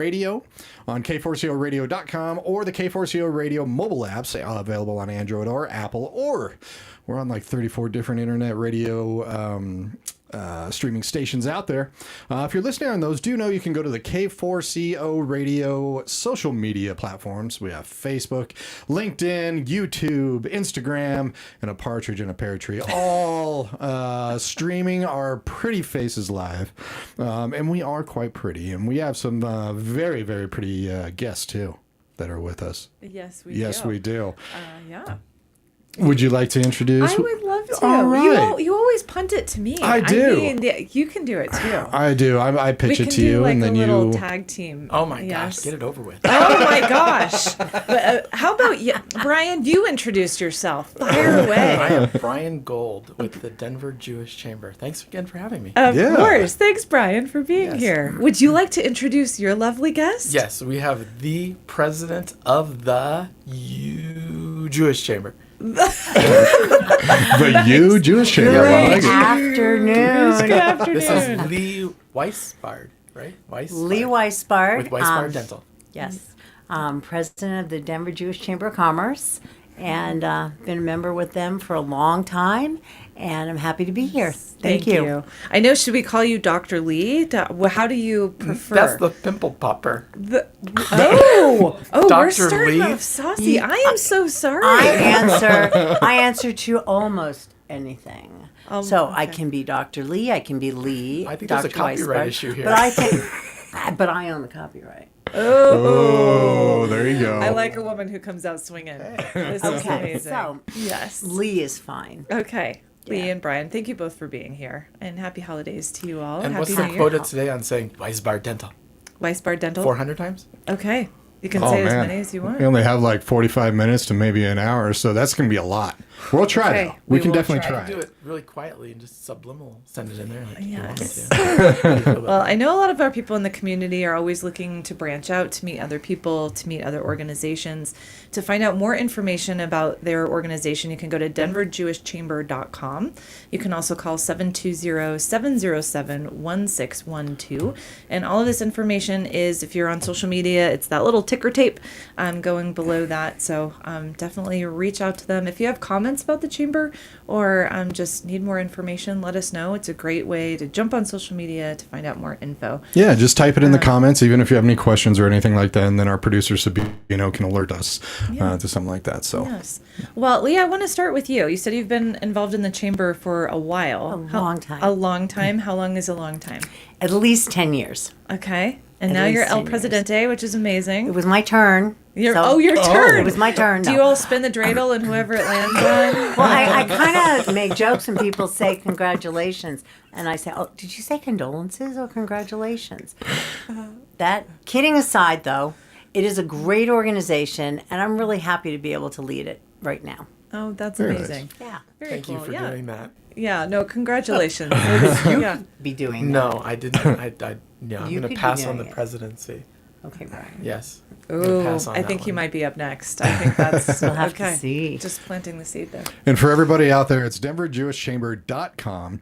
Radio on k4coradio.com or the K4CO Radio mobile apps available on Android or Apple, or we're on like 34 different internet radio streaming stations out there. If you're listening on those, do know you can go to the K4CO Radio social media platforms. We have Facebook, LinkedIn, YouTube, Instagram, and a partridge in a pear tree, all streaming our pretty faces live. And we are quite pretty, and we have some very, very pretty guests too that are with us. Yes, we do. Yes, we do. Yeah. Would you like to introduce? I would love to. All right. You always punt it to me. I do. mean, you can do it too. I do. I pitch it to you, like and then a little you. tag team. Oh my gosh, get it over with. Oh my gosh. But, how about you, Brian? You introduce yourself. Fire away. I am Brian Gold with the Denver Jewish Chamber. Thanks again for having me. Of course. Thanks, Brian, for being Yes. here. Would you like to introduce your lovely guest? Yes, we have the president of the Jewish Chamber. The Jewish Chamber. Yeah, I like Good it. afternoon. Good afternoon. This is Lee Weisbard, right? Lee Weisbard. With Weisbard Dental. Yes. President of the Denver Jewish Chamber of Commerce, and been a member with them for a long time, and I'm happy to be here. Thank you. I know, should we call you Dr. Lee? How do you prefer? That's the pimple popper. Oh, we're Dr. starting Lee? off saucy. I am so sorry. I answer to almost anything. So I okay. can be Dr. Lee, I can be Lee. I think Dr. there's a copyright Weisbard, issue here. But I can, but I own the copyright. Oh, there you go. I like a woman who comes out swinging. This is Okay, amazing. so Yes. Lee is fine. Okay. Lee Yeah. and Brian, thank you both for being here. And happy holidays to you all. And happy what's the New Year. quota today on saying Weisbard Dental? Weisbard Dental. 400 times? Okay. You can Oh, say as man. many as you want. We only have like 45 minutes to maybe an hour, so that's going to be a lot. We'll try Okay, though. We can will definitely I try. can do it really quietly and just subliminal send it in there. Like you want me Yes. to. How do you feel about Well, that? I know a lot of our people in the community are always looking to branch out, to meet other people, to meet other organizations. To find out more information about their organization, you can go to denverjewishchamber.com. You can also call 720-707-1612. And all of this information is, if you're on social media, it's that little ticker tape going below that. So definitely reach out to them. If you have comments about the chamber or just need more information, let us know. It's a great way to jump on social media to find out more info. Yeah, just type it in the comments, even if you have any questions or anything like that, and then our producer Sabine, can alert us to something like that. So Yes. Well, Leah, I want to start with you. You said you've been involved in the chamber for a while. A long time. A long time? How long is a long time? At least 10 years. Okay. And At now you're least El 10 years. Presidente, which is amazing. It was my turn. Your so- turn. It was my turn. Do no. you all spin the dreidel and whoever it lands on? Well, I kind of make jokes when people say congratulations. And I say, oh, did you say condolences or congratulations? That, kidding aside, though, it is a great organization, and I'm really happy to be able to lead it right now. Oh, that's Very amazing. Yeah. Very Thank cool. you for yeah. doing that. Yeah, no, congratulations. Yeah. Be doing that. No, I didn't. I'm You going could to be pass on doing the it. presidency. Okay, Brian. Yes. I'm gonna Ooh, pass on I that think he one. might be up next. I think that's We'll have okay. to see. Just planting the seed there. And for everybody out there, it's denverjewishchamber.com.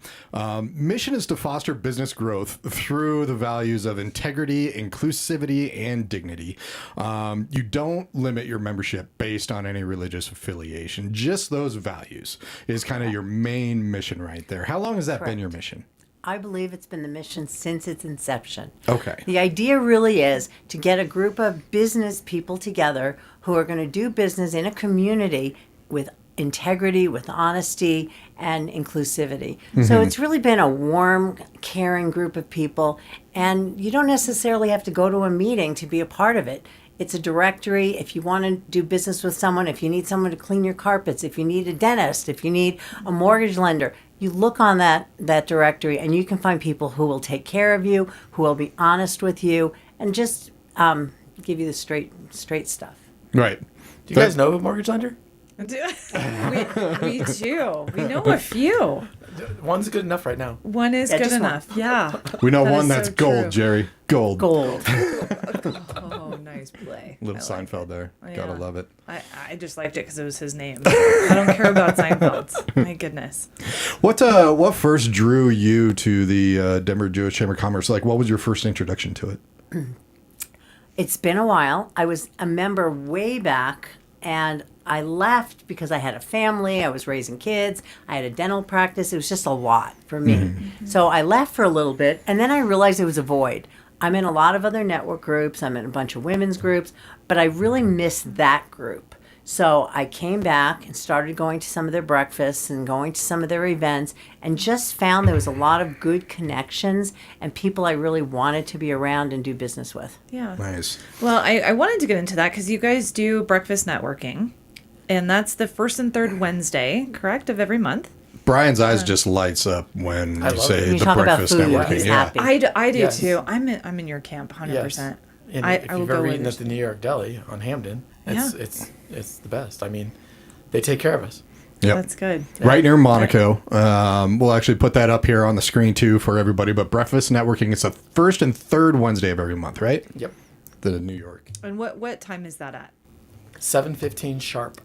Mission is to foster business growth through the values of integrity, inclusivity, and dignity. You don't limit your membership based on any religious affiliation. Just those values is kind of your main mission right there. How long has that been your mission? I believe it's been the mission since its inception. Okay. The idea really is to get a group of business people together who are going to do business in a community with integrity, with honesty, and inclusivity. So it's really been a warm, caring group of people, and you don't necessarily have to go to a meeting to be a part of it. It's a directory. If you want to do business with someone, if you need someone to clean your carpets, if you need a dentist, if you need a mortgage lender, you look on that directory and you can find people who will take care of you, who will be honest with you, and just give you the straight stuff. Right. Do you guys know a mortgage lender? we do. We know a few. One's good enough right now. One is Yeah, good just one. enough. Yeah. We know That one is that's so gold, true. Jerry. Gold. Gold. Oh, nice play. Little I like Seinfeld it. there. Yeah. Gotta love it. I just liked it because it was his name. I don't care about Seinfeld. My goodness. What first drew you to the Denver Jewish Chamber of Commerce? Like, what was your first introduction to it? It's been a while. I was a member way back, and I left because I had a family. I was raising kids. I had a dental practice. It was just a lot for me. So I left for a little bit, and then I realized it was a void. I'm in a lot of other network groups. I'm in a bunch of women's groups, but I really missed that group. So I came back and started going to some of their breakfasts and going to some of their events, and just found there was a lot of good connections and people I really wanted to be around and do business with. Yeah. Nice. Well, I wanted to get into that because you guys do breakfast networking, and that's the first and third Wednesday, correct, of every month. Brian's eyes just lights up when I you love say it. When you the talk about breakfast food, networking. he's Yeah. happy. I do Yes. too. I'm in your camp 100%. And I if will you've go ever with eaten you. at the New York Deli on Hamden, Yeah. it's the best. I mean, they take care of us. Yep. That's good. Right near Monaco. We'll actually put that up here on the screen too for everybody. But breakfast networking, it's the first and third Wednesday of every month, right? Yep. The New York. And what time is that at? 7:15 sharp.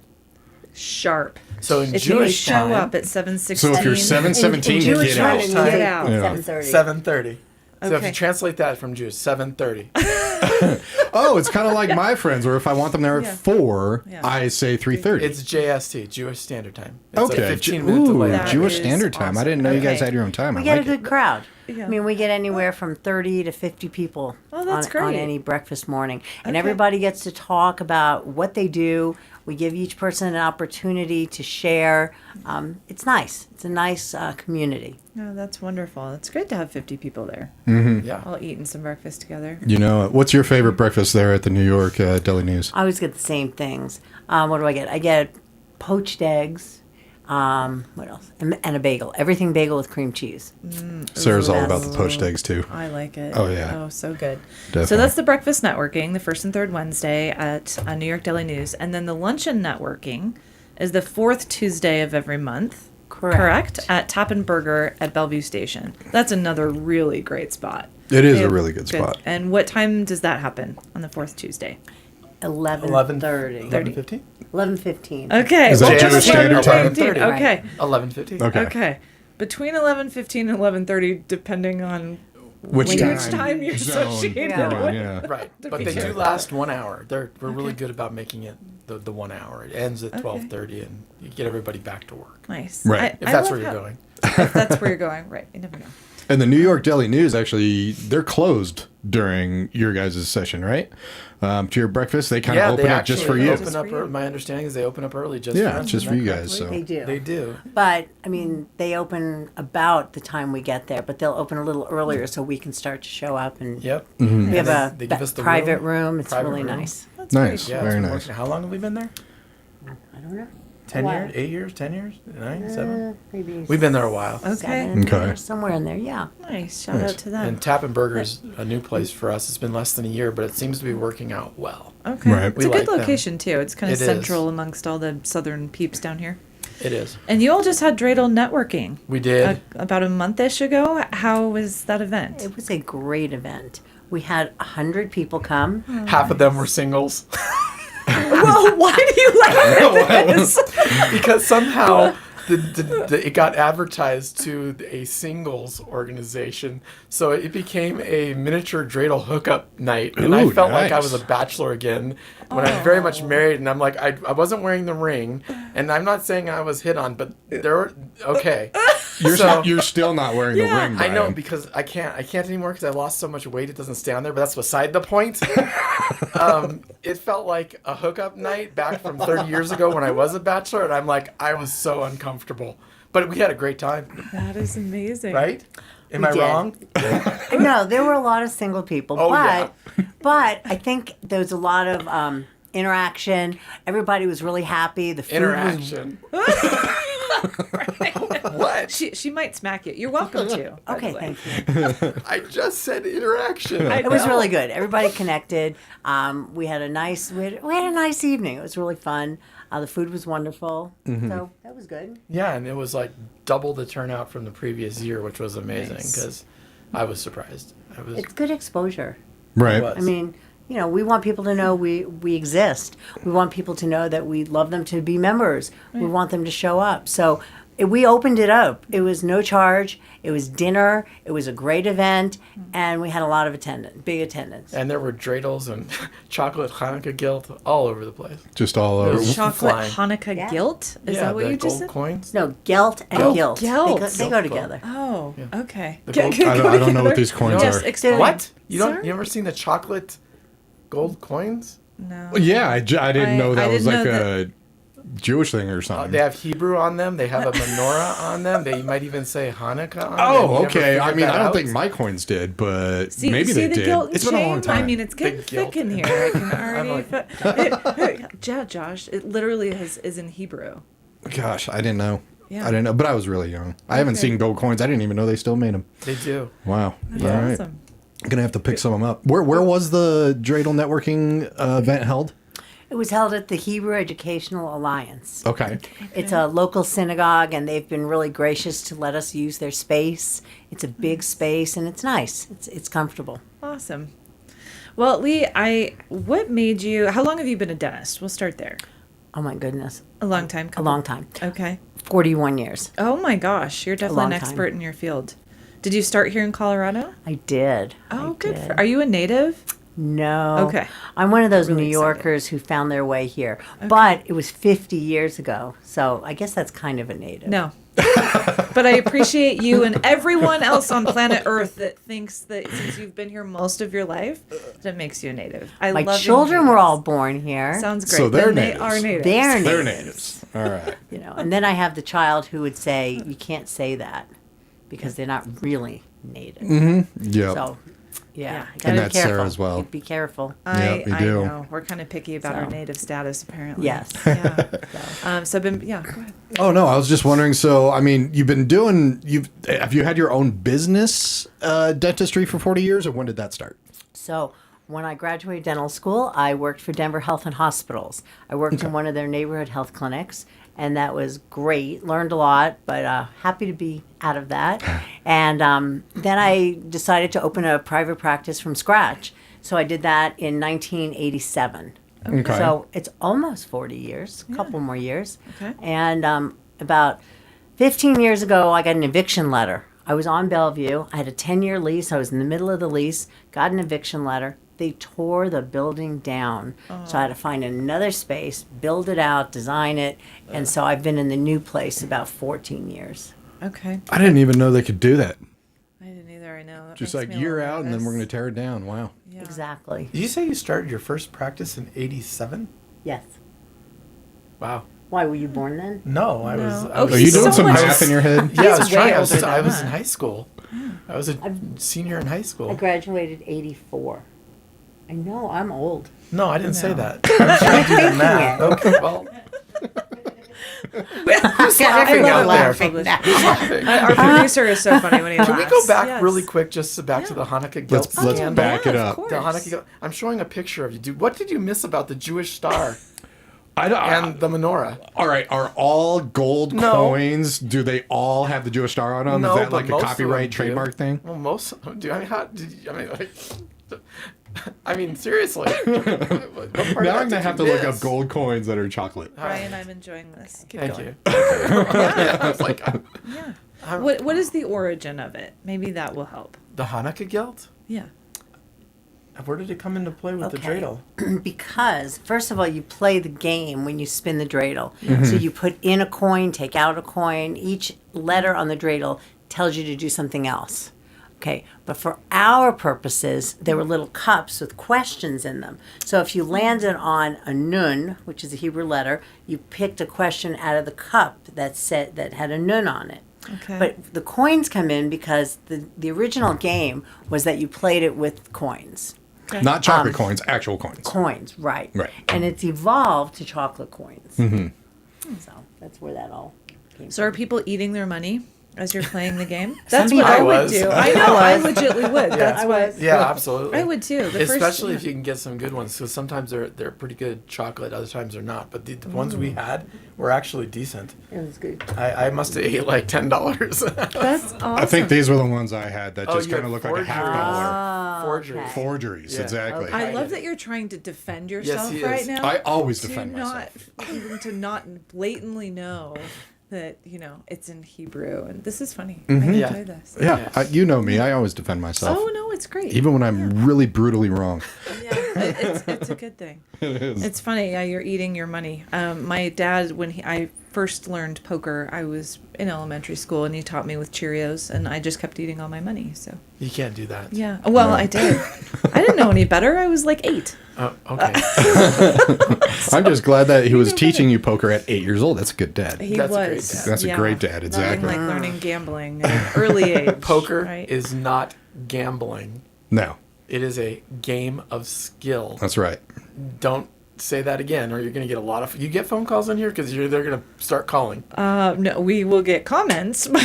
Sharp. So in If you Jewish show time, up at 7:16. So if you're 7:17, in you Jewish get time, out. you Time. get Yeah. 7:30. 7:30. So if Okay. you translate that from Jewish, 7:30. Oh, it's kind of like my friends, where if I want them there at Yeah. 4, Yeah. I say 3:30. It's JST, Jewish Standard Time. It's Okay. like 15 minutes Ooh, delay. That Jewish is Standard Time. I didn't know you guys awesome. had your own time. We I get like a it. good crowd. Yeah. I mean, we get anywhere from 30 to 50 people Oh, that's on great. any breakfast morning. And Okay. everybody gets to talk about what they do. We give each person an opportunity to share. It's nice. It's a nice community. No, that's wonderful. It's great to have 50 people there, Yeah. all eating some breakfast together. You know, what's your favorite breakfast there at the New York Deli News? I always get the same things. What do I get? I get poached eggs. What else? And a bagel. Everything bagel with cream cheese. Sarah's all Yes. about the poached eggs too. I like it. Oh, yeah. Oh, so good. Definitely. So that's the breakfast networking, the first and third Wednesday at New York Daily News. And then the luncheon networking is the fourth Tuesday of every month. Correct. At Tap and Burger at Bellevue Station. That's another really great spot. It is They a have really good spot. And what time does that happen on the fourth Tuesday? 11:30. 11:15? 11:15. Okay. Is that well, Jewish that's Standard Time? 11:15. Right. Okay. 11:15. Okay. Okay. Between 11:15 and 11:30, depending on Which time you're zone associated you're in, with. yeah. Right. But be they sure. do last 1 hour. We're really good about making it the 1 hour. It ends at 12:30 and you get everybody back to work. Nice. Right. If that's love where you're how- going. If that's where you're going, right. You never know. And the New York Daily News, actually, they're closed during your guys' session, right? To your breakfast, they kind of open up just for you. Open up my understanding is they open up early just Yeah, for us. just Isn't for you that guys, correctly? so. They do. They do. But, I mean, they open about the time we get there, but they'll open a little earlier so we can start to show up. And Yep. we have And a they give us the private room. It's Private really room. nice. That's Nice. Yeah, Very it's been nice. working. How long have we been there? I don't know. 10 Wow. years? 8 years? 10 years? 9? 7? Maybe We've been there a while. Okay. 7, Okay. or somewhere in there, yeah. Nice. Shout Nice. out to them. And Tap and Burger's a new place for us. It's been less than a year, but it seems to be working out well. Okay. Right. It's We a good like them. location, too. It's kind of It is. central amongst all the southern peeps down here. It is. And you all just had Dreidel networking We did. about a month-ish ago. How was that event? It was a great event. We had 100 people come. Half of them were singles. Well, why do you laugh at this? Because somehow it got advertised to a singles organization, so it became a miniature dreidel hookup night, and I Ooh, felt like I nice. was a bachelor again when I'm very much married, and I'm like I wasn't wearing the ring, and I'm not saying I was hit on, but there were okay. You're still not wearing the ring, I know Brian. because I can't anymore because I lost so much weight it doesn't stay on there. But that's beside the point. It felt like a hookup night back from 30 years ago when I was a bachelor, and I'm like I was so uncomfortable. But we had a great time, That is amazing. right? Am We I did. wrong? No, there were a lot of single people, Oh, but I think there was a lot of interaction. Everybody was really happy. The food Interaction. What? She might smack you. You're welcome to. was by the okay. way. Thank you. I just said interaction. It was really good. Everybody connected. We had a nice evening. It was really fun. The food was wonderful, so that was good. Yeah, and it was like double the turnout from the previous year, which was amazing Nice. because I was surprised. It's good exposure. Right. was. I mean, you know, we want people to know we exist. We want people to know that we love them to be members. We want them to show up. So We opened it up. It was no charge. It was dinner. It was a great event, and we had a lot of big attendance. And there were dreidels and chocolate Hanukkah gilt all over the place. Just all over. was- Chocolate Flying. Hanukkah Yeah. gilt? Is that what the you just gold said? coins. No, gelt and Oh, gilt. gelt. They go together. Oh, okay. The gold- I don't know what these coins Yes, are. explain. What? You Sorry? ever seen the chocolate gold coins? No. Yeah, I didn't know that I was didn't like know a Jewish thing or something. They have Hebrew on them. They have a menorah on them. They might even say Hanukkah on them. Oh, You ever okay. I figured mean, that I don't out? think my coins did, but See, maybe see they the did. gilt and It's been a long shame? time. I mean, it's getting The thick gilt. in here. I can already. like- Yeah, Josh. It literally is in Hebrew. Gosh, I didn't know. Yeah. I didn't know, but I was really young. I haven't Okay. seen gold coins. I didn't even know they still made them. They do. Wow. That's All right. awesome. I'm gonna have to pick some of them up. Where was the dreidel networking event held? It was held at the Hebrew Educational Alliance. Okay. It's a local synagogue, and they've been really gracious to let us use their space. It's a big space, and it's nice. It's comfortable. Awesome. Well, Lee, what made you? How long have you been a dentist? We'll start there. Oh my goodness, A long time. a long time. Okay. 41 years. Oh my gosh, you're definitely an long time. expert in your field. Did you start here in Colorado? I did. Oh, I good. did. Are you a native? No. Okay. I'm one of those Really New excited. Yorkers who found their way here. But it was 50 years ago, so I guess that's kind of a native. No. But I appreciate you and everyone else on planet Earth that thinks that since you've been here most of your life, that makes you a native. I My love children were natives. all born here. Sounds great. So they're Then natives. They are natives. They're natives. They're natives. All right. You know, and then I have the child who would say, you can't say that because they're not really native. Yeah. So, yeah. Yeah. You And gotta be that's Sarah careful. as well. Be careful. Yeah, we I do. know. We're kind of picky about our So. native status, apparently. Yes. Yeah. So I've been, go ahead. Oh no, I was just wondering. So, I mean, have you had your own business dentistry for 40 years, or when did that start? So when I graduated dental school, I worked for Denver Health and Hospitals. I worked in one of their neighborhood health clinics, and that was great. Learned a lot, but happy to be out of that. And then I decided to open a private practice from scratch. So I did that in 1987. Okay. So it's almost 40 years, a couple more years. Okay. And about 15 years ago, I got an eviction letter. I was on Bellevue. I had a 10-year lease. I was in the middle of the lease, got an eviction letter. They tore the building down. So I had to find another space, build it out, design it. And so I've been in the new place about 14 years. Okay. I didn't even know they could do that. I didn't either. I know. That Just makes like me a you're little out, and then we're going nervous. to tear it down. Wow. Yeah. Exactly. Did you say you started your first practice in '87? Yes. Wow. Why, were you born then? No, I was. No. I Oh, was Are you He's doing so some much- math in your head? Yeah, I was He's trying. way I was, older I than was in that. high school. I was a senior in high I school. graduated 84. I know, I'm old. No, I didn't say No. that. I'm trying to do the thinking math. it. Okay, well, Laughing out there. Our producer is so funny when he laughs. Can we go back Yes. really quick, just back to the Hanukkah guilt Let's scandal? back it Yeah, of up. course. The Hanukkah guilt. I'm showing a picture of you, dude. What did you miss about the Jewish star I don't. and the menorah? All right, are all gold No. coins? Do they all have the Jewish star on them? No, Is that but like a most of copyright them do. trademark thing? Well, most of them do. I mean, how did you, I mean, like, I mean, seriously. Now I'm gonna have to look up gold coins that are chocolate. Brian, I'm enjoying this. Keep Thank going. you. Yeah, I was like, Yeah. What is the origin of it? Maybe that will help. the Hanukkah guilt? Yeah. Where did it come into play with the Okay. dreidel? Because, first of all, you play the game when you spin the dreidel. So you put in a coin, take out a coin. Each letter on the dreidel tells you to do something else. Okay, but for our purposes, there were little cups with questions in them. So if you landed on a nun, which is a Hebrew letter, you picked a question out of the cup that had a nun on it. Okay. But the coins come in because the original game was that you played it with coins. Not chocolate coins, actual coins. Coins, right. Right. And it's evolved to chocolate coins. So that's where that all came So are from. people eating their money as you're playing the game? That's people- what I I would was. do. I know. I legitly would. That's what Yeah, absolutely. I would too. The Especially if first, you can get some good ones. So sometimes they're pretty good chocolate, other times they're not. But the ones we had were actually decent. It was good. I must have ate like $10. That's awesome. I think these were the ones I had that Oh, just you kind of had look like a half dollar. Forgery. okay. Forgeries, Yeah. exactly. Okay. I love that you're trying to defend yourself he right is. now. I always to defend not, myself. to not blatantly know that, you know, it's in Hebrew. And this is funny. Mm-hmm. I Yeah. enjoy this. Yeah, you know me. I always defend myself. Oh, no, it's great. Even when I'm really brutally wrong. Yeah, it's a good thing. It is. It's funny. Yeah, you're eating your money. My dad, when I first learned poker, I was in elementary school, and he taught me with Cheerios, and I just kept eating all my money. So You can't do that. yeah. Well, I did. I didn't know any better. I was like 8. Oh, okay. I'm just glad that he was teaching you poker at 8 years old. That's a good dad. He That's a great was. dad. That's a yeah. great dad, Nothing exactly. like learning gambling at an early age. Poker right? is not gambling. No, It is a game of skill. that's right. Don't say that again, or you're going to get a lot of. You get phone calls in here because they're going to start calling. No, we will get comments. But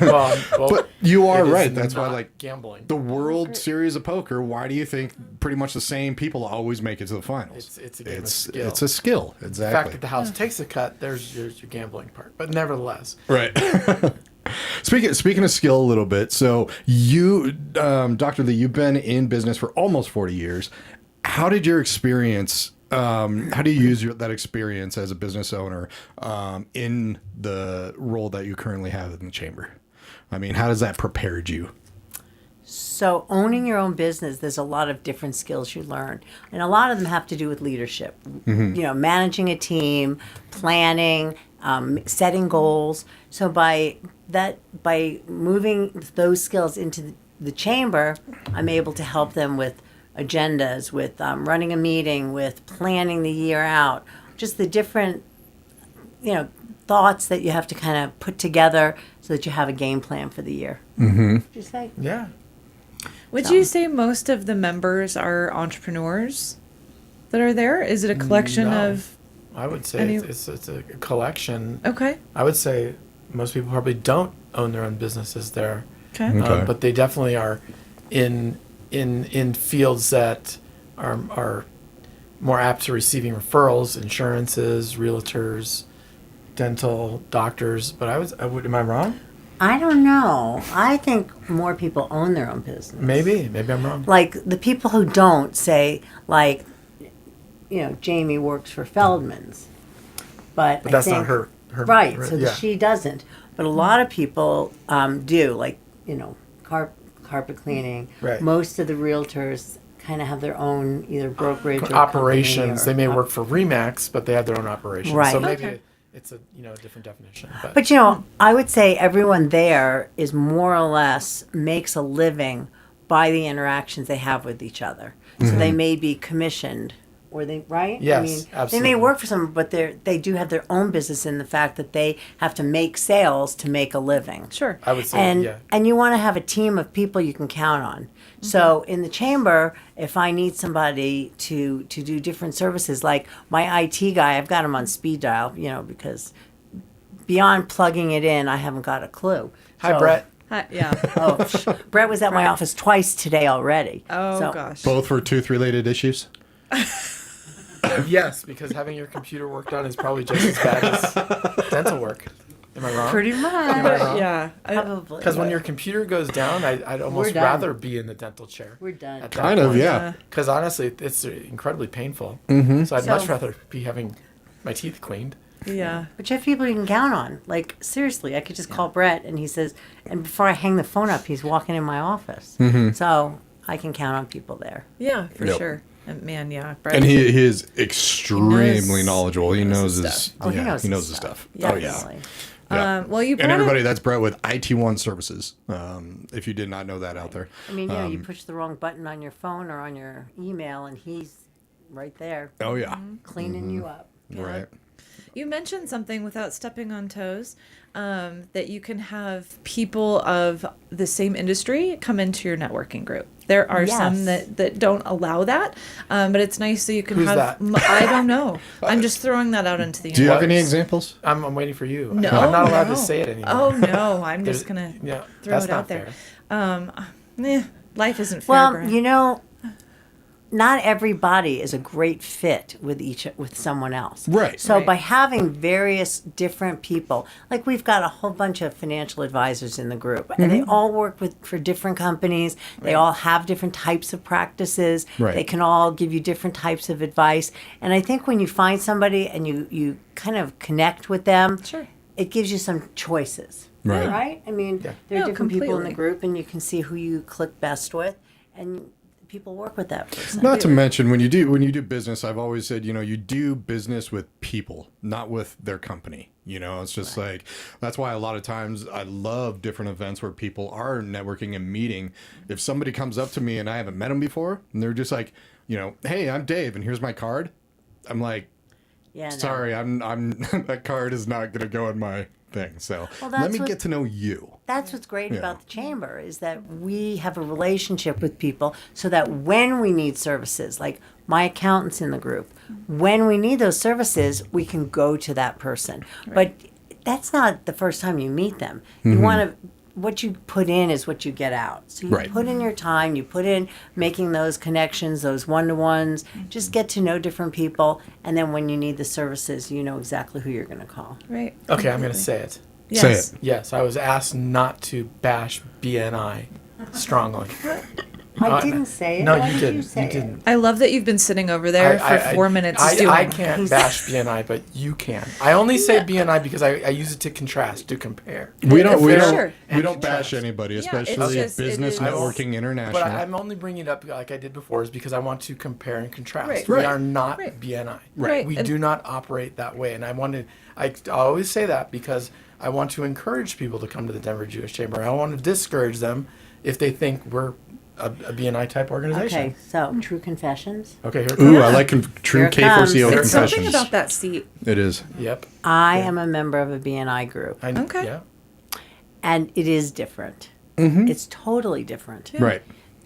Well, But you are it is right. That's why, not like, gambling. the World Series of Poker, why do you think pretty much the same people always make it to the finals? It's a game of skill. It's a skill, The fact exactly. that the house takes a cut, there's your gambling part. But nevertheless, Right. Speaking of skill a little bit, so you, Dr. Lee, you've been in business for almost 40 years. How did your experience, how do you use that experience as a business owner in the role that you currently have in the chamber? I mean, how does that prepare you? So owning your own business, there's a lot of different skills you learn, and a lot of them have to do with leadership. You know, managing a team, planning, setting goals. So by moving those skills into the chamber, I'm able to help them with agendas, with running a meeting, with planning the year out, just the different, thoughts that you have to kind of put together so that you have a game plan for the year. Mm-hmm. Just say, yeah. would you say most of the members are entrepreneurs that are there? Is it a collection No. of? I would say Any- it's a collection. Okay. I would say most people probably don't own their own businesses there. Okay. Okay. But they definitely are in fields that are more apt to receiving referrals, insurances, realtors, dental, doctors. But I would. Am I wrong? I don't know. I think more people own their own business. Maybe I'm wrong. Like the people who don't say, like, Jamie works for Feldman's, but I that's not think- her. Right. So yeah. she doesn't, but a lot of people do. Like carpet cleaning. Right. Most of the realtors kind of have their own either brokerage or Operations. company They may or- work for Remax, but they have their own operations. Right. So maybe Okay. it's a different definition. But I would say everyone there is more or less makes a living by the interactions they have with each other. So they may be commissioned, or they right. Yes, They absolutely. may work for someone, but they do have their own business in the fact that they have to make sales to make a living. Sure. I would say And yeah. and you want to have a team of people you can count on. So in the chamber, if I need somebody to do different services, like my IT guy, I've got him on speed dial, because beyond plugging it in, I haven't got a clue. Hi, So- Brett. Hi, yeah. Brett was at my office twice today already. Oh So- gosh. Both for tooth-related issues? Yes, because having your computer worked on is probably just as bad as dental work. Am I wrong? Pretty Am much. I wrong? Yeah. Probably. Because when your computer goes down, I'd almost done. rather be in the dental chair. We're done. at that Kind of, point. yeah. Because honestly, it's incredibly painful. Mm-hmm. So I'd So- much rather be having my teeth cleaned. Yeah. But you have people you can count on. Like, seriously, I could just call Brett and he says, and before I hang the phone up, he's walking in my office. So I can count on people there. Yeah, for Yep. sure. And man, yeah. Brett, And he is extremely knowledgeable. He knows his his stuff. Oh, he knows he his knows his stuff. stuff. Oh yeah. Definitely. Yeah. well, you And brought everybody, up, that's Brett with IT1 Services. If you did not know that out there. I mean, you push the wrong button on your phone or on your email, and he's right there Oh yeah. cleaning you up. Right. you mentioned something without stepping on toes, that you can have people of the same industry come into your networking group. There are some Yes. that don't allow that, but it's nice so you can Who's have. that? I don't know. I'm just throwing that out into the Do you have any What? examples? I'm waiting for you. No, I'm not allowed no. to say it anymore. Oh no, I'm just There's- gonna yeah, throw that's it not out there. fair. Life isn't fair. Well, Brian. not everybody is a great fit with someone else. Right. So Right. by having various different people, like we've got a whole bunch of financial advisors in the group, and they all work for different companies. They all have different types of practices. Right. They can all give you different types of advice. And I think when you find somebody and you kind of connect with them, Sure. it gives you some choices. Right. Right? I mean, Yeah. there are No, different people in the completely. group, and you can see who you click best with, and people work with that person. Not to mention when you do business, I've always said, you do business with people, not with their company. It's just like, that's why a lot of times I love different events where people are networking and meeting. If somebody comes up to me and I haven't met them before and they're just like, hey, I'm Dave and here's my card. I'm like, Yeah, no. sorry, I'm that card is not going to go in my thing. So Well, let that's me what- get to know you. That's what's great Yeah. about the chamber is that we have a relationship with people so that when we need services, like my accountant's in the group, when we need those services, we can go to that person. But that's not the first time you meet them. You want to, what you put in is what you get out. So you Right. put in your time, you put in making those connections, those one-to-ones, just get to know different people. And then when you need the services, you know exactly who you're going to call. Right. Okay, I'm going to say it. Yes. Say it. Yes, I was asked not to bash BNI strongly. I didn't say it. No, Why you did didn't. You say You it? didn't. I love that you've been sitting over there for 4 minutes doing I that. can't bash BNI, but you can. I only say BNI because I use it to contrast, to compare. We don't Sure. bash anybody, it's especially just- business it is- networking international. But I'm only bringing it up like I did before is because I want to compare and contrast. Right. We Right. are not Right. BNI. Right. We And- do not operate that way. And I always say that because I want to encourage people to come to the Denver Jewish Chamber. I don't want to discourage them if they think we're a BNI type organization. Okay, so true confessions. Okay, here it Ooh, comes. I like true Here it K4CO comes. It's confessions. something about that seat. It is. Yep. I am a member of a BNI group, Okay. Yeah. and it is different. It's totally different. Right.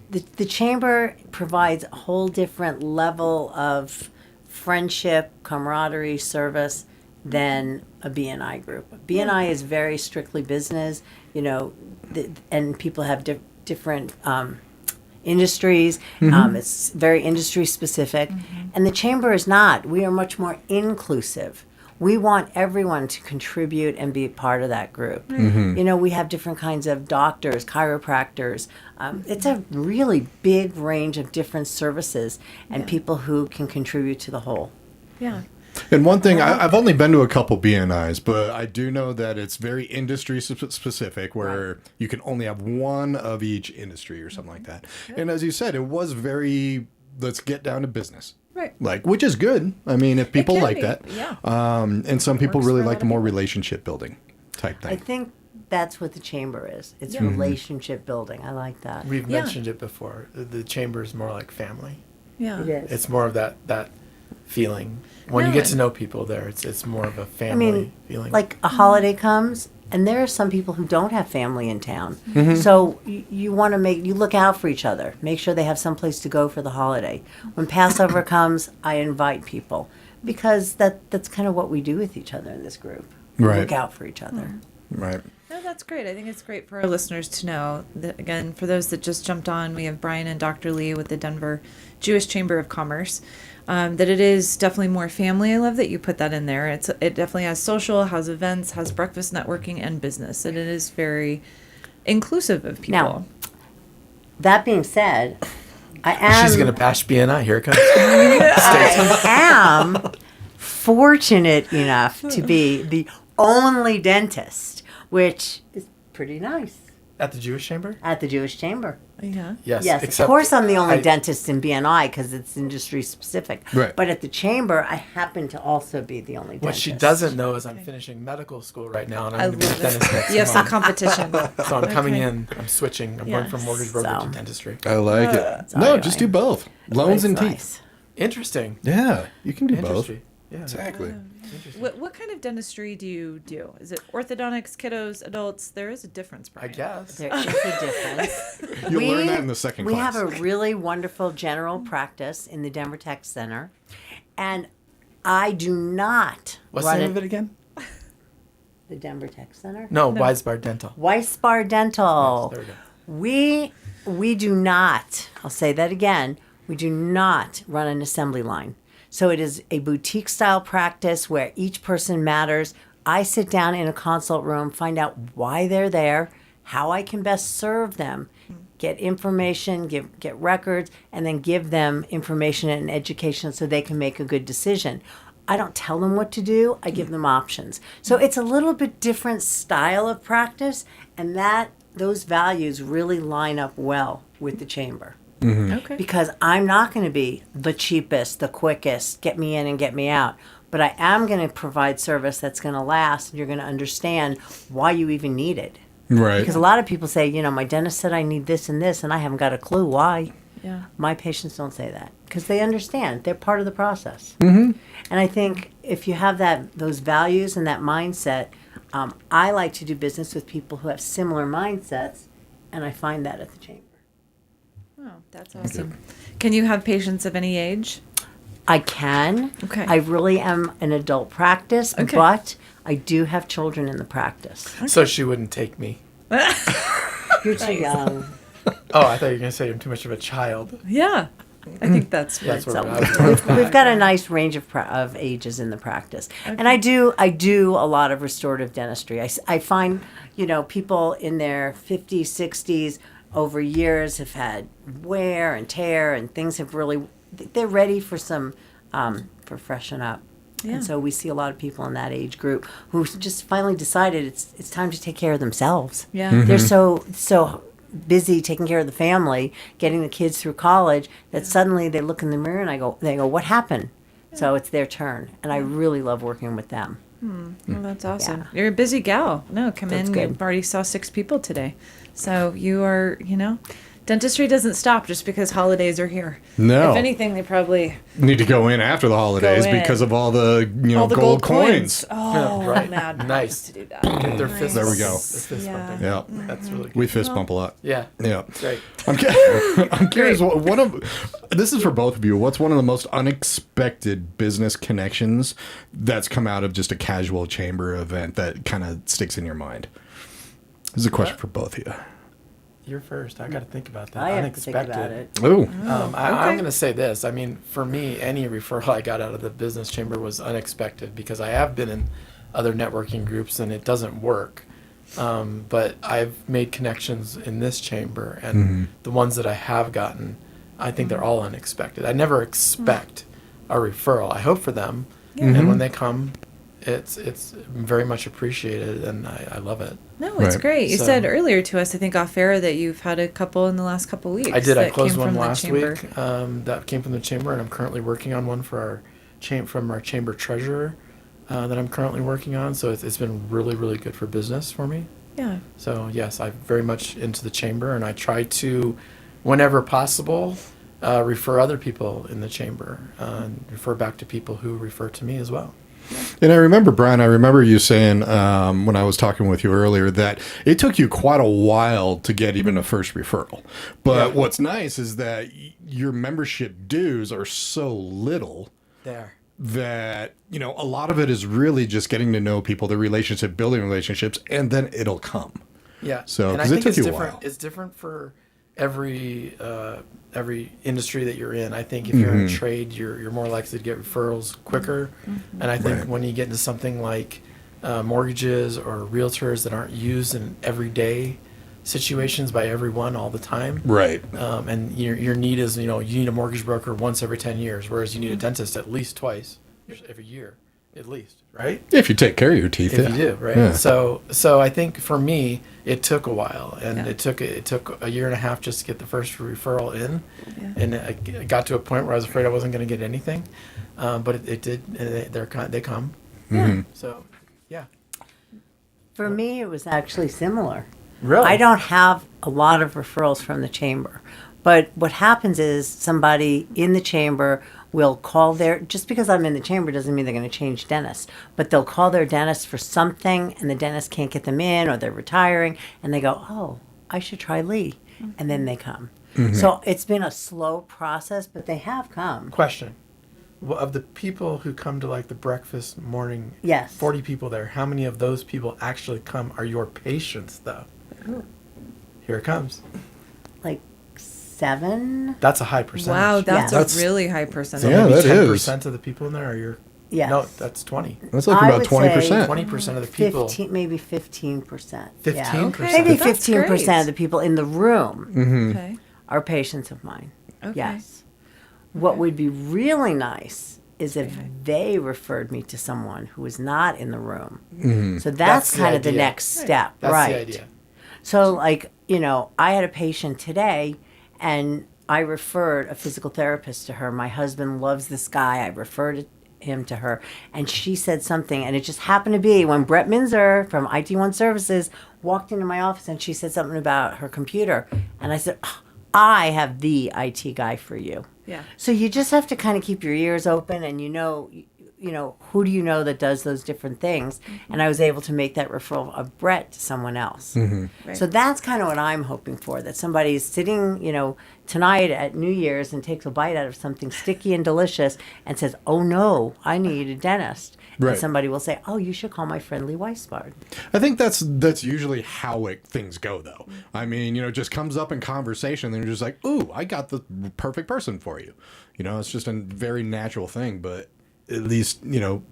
The chamber provides a whole different level of friendship, camaraderie, service than a BNI group. BNI is very strictly business, and people have different industries. It's very industry specific. And the chamber is not. We are much more inclusive. We want everyone to contribute and be a part of that group. We have different kinds of doctors, chiropractors. It's a really big range of different services and people who can contribute to the whole. Yeah. And one thing, I've only been to a couple BNIs, but I do know that it's very industry specific, where you can only have one of each industry or something like that. And as you said, it was very, let's get down to business. Right. Like, which is good. I mean, if people can like be, that. yeah. And some people Works really for a like lot the of more people. relationship building type I thing. think that's what the chamber is. It's Yeah. relationship building. I like that. We've Yeah. mentioned it before. The chamber is more like family. Yeah. It is. It's more of that feeling. When you No, get to and- know people there, it's more of a I family mean, feeling. like a holiday comes, and there are some people who don't have family in town. So you want to you look out for each other. Make sure they have someplace to go for the holiday. When Passover comes, I invite people because that's kind of what we do with each other in this group. We Right. look out for each other. Right. No, that's great. I think it's great for our listeners to know that, again, for those that just jumped on, we have Brian and Dr. Lee with the Denver Jewish Chamber of Commerce. That it is definitely more family. I love that you put that in there. It definitely has social, has events, has breakfast networking, and business. And it is very inclusive of people. Now, that being said, I am She's gonna bash BNI. Here it comes. I am fortunate enough to be the only dentist, which is pretty nice, At the Jewish Chamber? at the Jewish Chamber. Yeah. Yes. Yes, of except course I'm the only I- dentist in BNI because it's industry specific. Right. But at the chamber, I happen to also be the only dentist. What she doesn't know is I'm finishing medical school right now, and I I'm going to be a love dentist it. next You have some month. competition. So I'm coming Okay. in. I'm switching. I'm going from Yes. mortgage broker So- to dentistry. I like it. So No, anyway. just do both. Loans and It's teeth. nice. Interesting. Yeah, you can do both. Industry. Yeah. Exactly. What kind of dentistry do you do? Is it orthodontics, kiddos, adults? There is a difference, I Brian. guess. There is a difference. You'll learn that in the second we class. have a really wonderful general practice in the Denver Tech Center, and I do not What's the run name of it again? the Denver Tech Center. No, Weisbard Dental. Weisbard Dental. Yes, there we go. We do not, I'll say that again, we do not run an assembly line. So it is a boutique style practice where each person matters. I sit down in a consult room, find out why they're there, how I can best serve them, get information, get records, and then give them information and education so they can make a good decision. I don't tell them what to do. I give them options. So it's a little bit different style of practice, and those values really line up well with the chamber. Okay. Because I'm not going to be the cheapest, the quickest, get me in and get me out. But I am going to provide service that's going to last, and you're going to understand why you even need it. Right. Because a lot of people say, my dentist said I need this and this, and I haven't got a clue why. Yeah. My patients don't say that because they understand. They're part of the process. Mm-hmm. And I think if you have those values and that mindset, I like to do business with people who have similar mindsets, and I find that at the chamber. Oh, that's awesome. Can you have patients of any age? I can. Okay. I really am an adult practice, Okay. but I do have children in the practice. So she wouldn't take me. You're too young. Oh, I thought you were going to say I'm too much of a child. Yeah. I think that's That's good. where So I was going with that. we've got a nice range of ages in the practice, and I do a lot of restorative dentistry. I find people in their 50s, 60s over years have had wear and tear, and things have they're ready for some for freshen up. Yeah. And so we see a lot of people in that age group who just finally decided it's time to take care of themselves. Yeah. They're so busy taking care of the family, getting the kids through college, that suddenly they look in the mirror and they go, what happened? So it's their turn, and I really love working with them. Well, that's awesome. You're a busy gal. No, come That's in. good. We've already saw 6 people today. So you are, dentistry doesn't stop just because holidays are here. No. If anything, they probably Need to go in after the holidays Go in. because of all the all the gold coins. Oh, Right. mad Nice. to do that. Get their fist There we go. Their fist Yeah. bumping. Yeah. That's really good. We fist bump a lot. Yeah. Yeah. Great. I'm curious. This is for both of you. What's one of the most unexpected business connections that's come out of just a casual chamber event that kind of sticks in your mind? This is a question for both of you. You're first. I got to think about that. I have to think Unexpected. about it. Oh, I'm going to say this. I mean, for me, any referral I got out of the business chamber was unexpected because I have been in other networking groups and it doesn't work. But I've made connections in this chamber, and the ones that I have gotten, I think they're all unexpected. I never expect a referral. I hope for them, and when they come, it's very much appreciated, and I love it. No, it's Right. great. You So- said earlier to us, I think off air, that you've had a couple in the last couple weeks. I did. I that closed came one from the last chamber. week that came from the chamber, and I'm currently working on one for from our chamber treasurer that I'm currently working on. So it's been really, really good for business for me. Yeah. So yes, I'm very much into the chamber, and I try to, whenever possible, refer other people in the chamber and refer back to people who refer to me as well. and I remember, Brian, you saying when I was talking with you earlier that it took you quite a while to get even a first referral. But Yeah. what's nice is that your membership dues are so little There. that, a lot of it is really just getting to know people, building relationships, and then it'll come. Yeah. So, and 'cause I it think took it's you a different. while. It's different for every industry that you're in. I think if you're in a trade, you're more likely to get referrals quicker. And I think when you get into something like mortgages or realtors that aren't used in everyday situations by everyone all the time, Right. and your need is you need a mortgage broker once every 10 years, whereas you need a dentist at least twice every year, at least, right? If you take care of your teeth. If yeah. you do, right? Yeah. So I think for me, it took a while, and Yeah. it took a year and a half just to get the first referral in, Yeah. and it got to a point where I was afraid I wasn't going to get anything, but it did. And they come. Mhm. So, yeah. For me, it was actually similar. Really? I don't have a lot of referrals from the chamber. But what happens is somebody in the chamber will call just because I'm in the chamber doesn't mean they're going to change dentists. But they'll call their dentist for something and the dentist can't get them in or they're retiring and they go, oh, I should try Lee. And then they come. So it's been a slow process, but they have come. Question. Well, of the people who come to like the breakfast morning, Yes. 40 people there, how many of those people actually come are your patients, though? Here it comes. Like 7? That's a high percentage. Wow, that's That's- a really high percentage. So Yeah, maybe that is. 10% of the people in there are your. Yes. No, that's 20. That's like I about would 20%. 20% of the people. 15, maybe 15%. 15%. Yeah. Maybe That's 15% great. of the people in the room Okay. are patients of mine. Okay. Yes. What would be really nice is if they referred me to someone who was not in the room. So That's that's the kind of the idea. next step, That's right? the idea. So, like, I had a patient today, and I referred a physical therapist to her. My husband loves this guy. I referred him to her, and she said something, and it just happened to be when Brett Minzer from IT1 Services walked into my office, and she said something about her computer, and I said, "Oh, I have the IT guy for you." Yeah. So you just have to kind of keep your ears open, and who do you know that does those different things? And I was able to make that referral of Brett to someone else. Right. So that's kind of what I'm hoping for, that somebody is sitting, tonight at New Year's and takes a bite out of something sticky and delicious and says, "Oh no, I need a dentist." Right. And somebody will say, "Oh, you should call my friendly Weisbard." I think that's usually how things go, though. I mean, it just comes up in conversation, and you're just like, "Ooh, I got the perfect person for you." It's just a very natural thing, but at least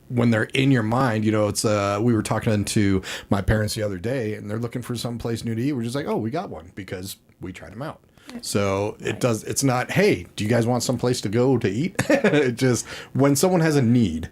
when they're in your mind, it's we were talking to my parents the other day, and they're looking for some place new to eat. We're just like, "Oh, we got one," because we tried them out. So it's not, "Hey, do you guys want some place to go to eat?" It just, when someone has a need,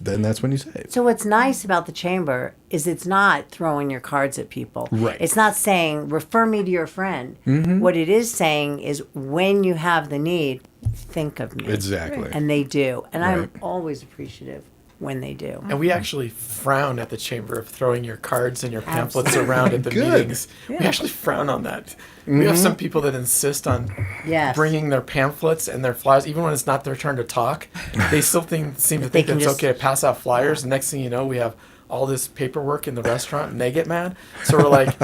then that's when you say it. So what's nice about the chamber is it's not throwing your cards at people. Right. It's not saying, "Refer me to your friend." What it is saying is, when you have the need, think of me. Exactly. And they do. And Right. I'm always appreciative when they do. And we actually frown at the chamber of throwing your cards and your pamphlets around at the Good. meetings. We actually frown on that. We have some people that insist on Yes. bringing their pamphlets and their flyers, even when it's not their turn to talk. They still seem to think can it's just- okay to pass out flyers. And next thing you know, we have all this paperwork in the restaurant, and they get mad. So we're like,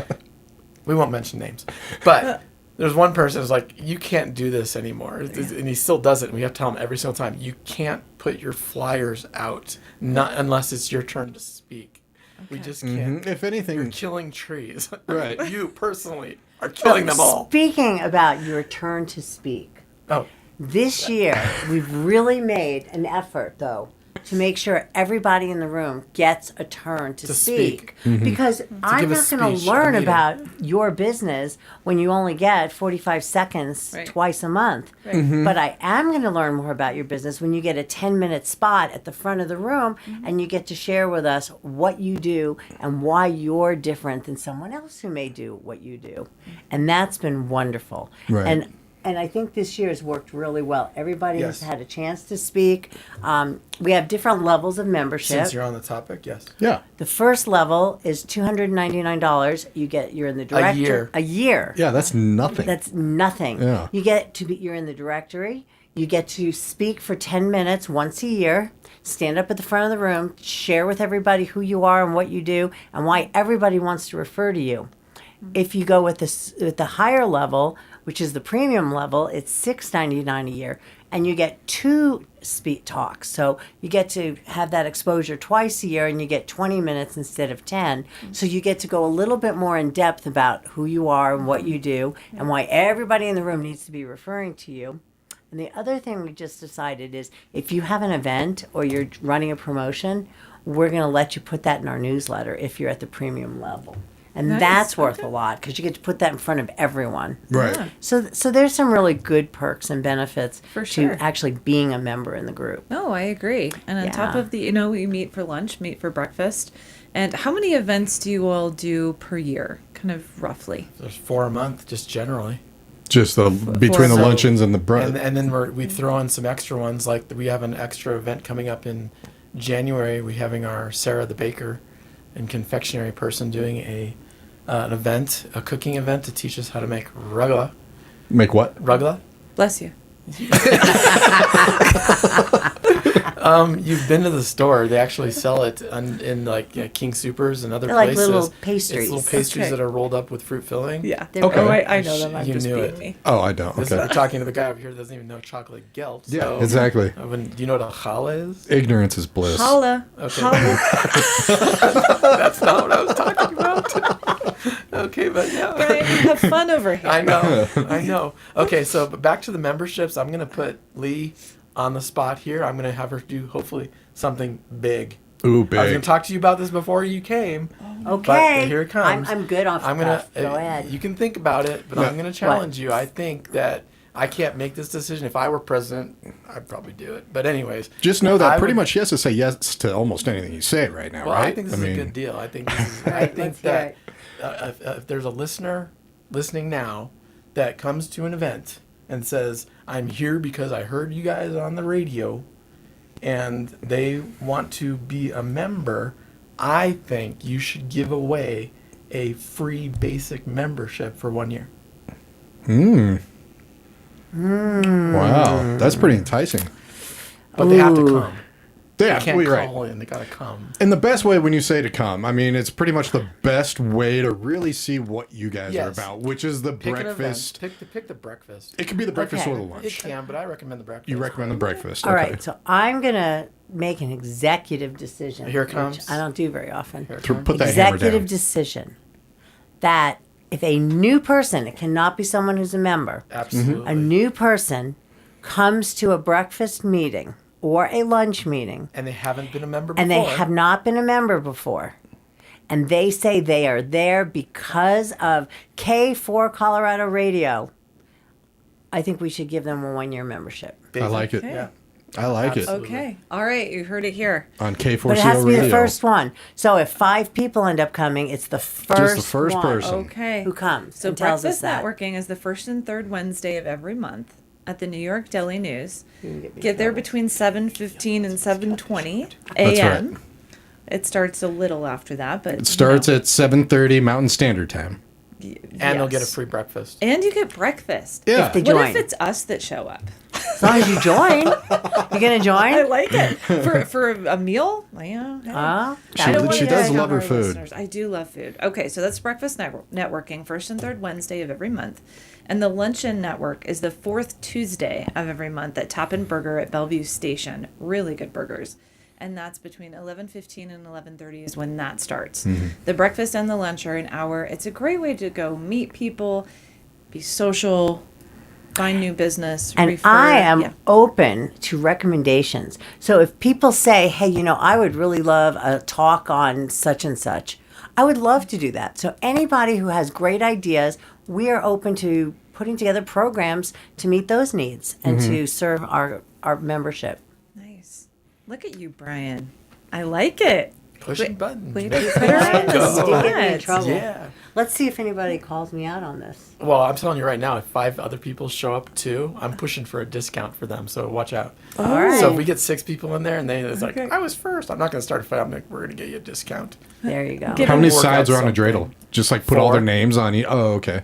we won't mention names, but there's one person who's like, "You can't do this anymore," and he still does it. And we have to tell him every single time, "You can't put your flyers out, not unless it's your turn to speak. We just can't. If anything, You're killing trees." Right. You personally are killing them all. Speaking about your turn to speak, Oh, this year we've really made an effort, though, to make sure everybody in the room gets a turn to speak. Because I'm give a not going speech to at a learn meeting. about your business when you only get 45 seconds Right. twice a month. But I am going to learn more about your business when you get a 10-minute spot at the front of the room and you get to share with us what you do and why you're different than someone else who may do what you do. And that's been wonderful. Right. And I think this year has worked really well. Everybody has Yes. had a chance to speak. We have different levels of membership. since you're on the topic, yes. yeah. The first level is $299. You're in the directory. year. A year. Yeah, that's nothing. That's nothing. Yeah. You're in the directory. You get to speak for 10 minutes once a year, stand up at the front of the room, share with everybody who you are and what you do and why everybody wants to refer to you. If you go with the higher level, which is the premium level, it's $699 a year, and you get 2 speak talks. So you get to have that exposure twice a year, and you get 20 minutes instead of 10. So you get to go a little bit more in depth about who you are and what you do, and why everybody in the room needs to be referring to you. And the other thing we just decided is, if you have an event or you're running a promotion, we're going to let you put that in our newsletter if you're at the premium level. And Nice. that's worth a lot, because you get to put that in front of everyone. Right. Yeah. So there's some really good perks and benefits For sure. to actually being a member in the group. No, I agree. And on top Yeah. of we meet for lunch, meet for breakfast. And how many events do you all do per year, kind of roughly? There's 4 a month, just generally. Just between the So- luncheons and the bread. And then we throw in some extra ones, like we have an extra event coming up in January. We're having our Sarah the baker and confectionery person doing an event, a cooking event, to teach us how to make rugla. Make what? Rugla? Bless you. You've been to the store. They actually sell it in King Supers and other They're like places. little pastries. It's little pastries Okay. that are rolled up with fruit filling. Yeah. They're Okay. Oh, I know them. I'm You just knew being it. me. Oh, I don't. We're Okay. talking to the guy over here that doesn't even know chocolate gelt. Yeah, So, exactly. do you know what a challah is? Ignorance is bliss. Holla. Okay. Holla. That's not what I was talking about. Okay, but yeah. Brian, have fun over here. I know. Okay, so but back to the memberships. I'm going to put Lee on the spot here. I'm going to have her do, hopefully, something big. Ooh, I was going big. to talk to you about this before you came. Okay. But here it comes. I'm good off I'm gonna. Go ahead. You can think about it, but I'm gonna challenge you. I think that I can't make this decision. If I were president, I'd probably do it. But anyways, Just know that I pretty would- much he has to say yes to almost anything you say right now, Well, right? I think this is a good deal. I think this is, I Right, think let's hear that if there's a listener listening now that comes to an event and says, "I'm here because I heard you guys on the radio," and they want to be a member, I think you should give away a free basic membership for 1 year. Wow, that's pretty enticing. But they have to come. Yeah, They can't well, you're right. call in. They gotta come. And the best way when you say to come, I mean, it's pretty much the best way to really see what you guys are Yes. about, which is the Pick breakfast. an event. Pick the breakfast. It could be the breakfast Okay. or the It lunch. can, but I recommend the breakfast. You recommend the breakfast. All okay. right, so I'm going to make an executive decision. Here it which comes. I don't do very often. Here it Throw- comes. Put that hammer Executive down. decision that if a new person, it cannot be someone who's a member, Absolutely. a new person comes to a breakfast meeting or a lunch meeting And they haven't been a member before. and they have not been a member before, and they say they are there because of K4 Colorado Radio, I think we should give them a 1 year membership. I like it. Okay. Yeah. I like it. Absolutely. Okay. All right. You heard it here. On K4CO But it has to be Radio. the first one. So if 5 people end up coming, it's the first first one person. Okay. who comes So and tells us breakfast that. networking is the first and third Wednesday of every month at the New York Daily News. get me in Get there trouble. between 7:15 and 7:20 That's a.m. right. It starts a little after that, but It starts at 7:30 Mountain Standard Time. And they'll get a yes. free breakfast. And you get breakfast. Yeah. If they What join. if it's us that show up? As long as you join. You gonna I join? like it for a meal. Yeah. hey. Ah, She- I don't she wanna does discount love her our food. listeners. I do love food. Okay, so that's breakfast networking, first and third Wednesday of every month. And the luncheon network is the fourth Tuesday of every month at Tappan Burger at Bellevue Station. Really good burgers. And that's between 11:15 and 11:30 is when that starts. The breakfast and the lunch are an hour. It's a great way to go meet people, be social, find new business. and refer. I am Yeah. open to recommendations. So if people say, hey, I would really love a talk on such and such, I would love to do that. So anybody who has great ideas, we are open to putting together programs to meet those needs and to serve our membership. Nice. Look at you, Brian. I like it. Pushing buttons. Way man. to put her on the Go. Don't get me in spot. trouble. Yeah. Let's see if anybody calls me out on this. Well, I'm telling you right now, if 5 other people show up too, I'm pushing for a discount for them. So watch out. All right. So if we get 6 people in there and it's Okay. like, I was first, I'm not going to start a fight. I'm like, we're going to get you a discount. There you go. Give How many Work sides out are on a something. dreidel? Just like put all 4. their names on you. Oh, okay.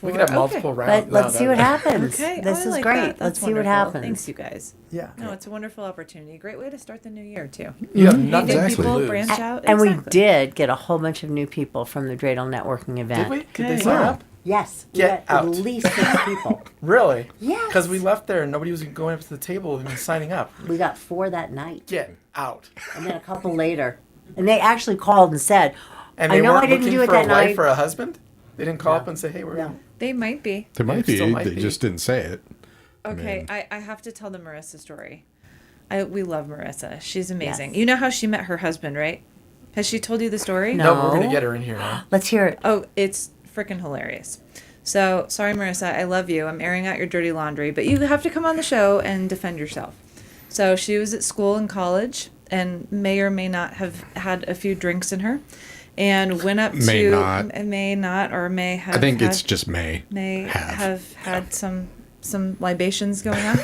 We can have Okay. multiple rounds. Let's see what happens. Okay. This I is like great. that. Let's That's see what wonderful. happens. Thanks, you guys. Yeah. No, it's a wonderful opportunity. Great way to start the new year, too. You have Meeting nothing to Exactly. people, lose. branch out. And we Exactly. did get a whole bunch of new people from the Dreidel networking event. Did we? Did they Okay. sign Yeah. up? Yes. We Get got out. At least 6 people. Really? Yes. Because we left there and nobody was going up to the table and signing up. We got 4 that night. Get out. And then a couple later. And they actually called and said, And I they know weren't I didn't looking do it for that a wife night. or a husband? They didn't call No. up and say, hey, we're No. They might be. There might It be. still might They be. just didn't say it. Okay, I have to tell the Marissa story. We love Marissa. She's amazing. Yes. You know how she met her husband, right? Has she told you the story? No, we're going No. to get her in here now. let's hear it. Oh, it's freaking hilarious. So, sorry, Marissa, I love you. I'm airing out your dirty laundry, but you have to come on the show and defend yourself. So, she was at school in college and may or may not have had a few drinks in her and went up May to. not. May not, or may have. I think had, it's just May. may have. have had some libations going on.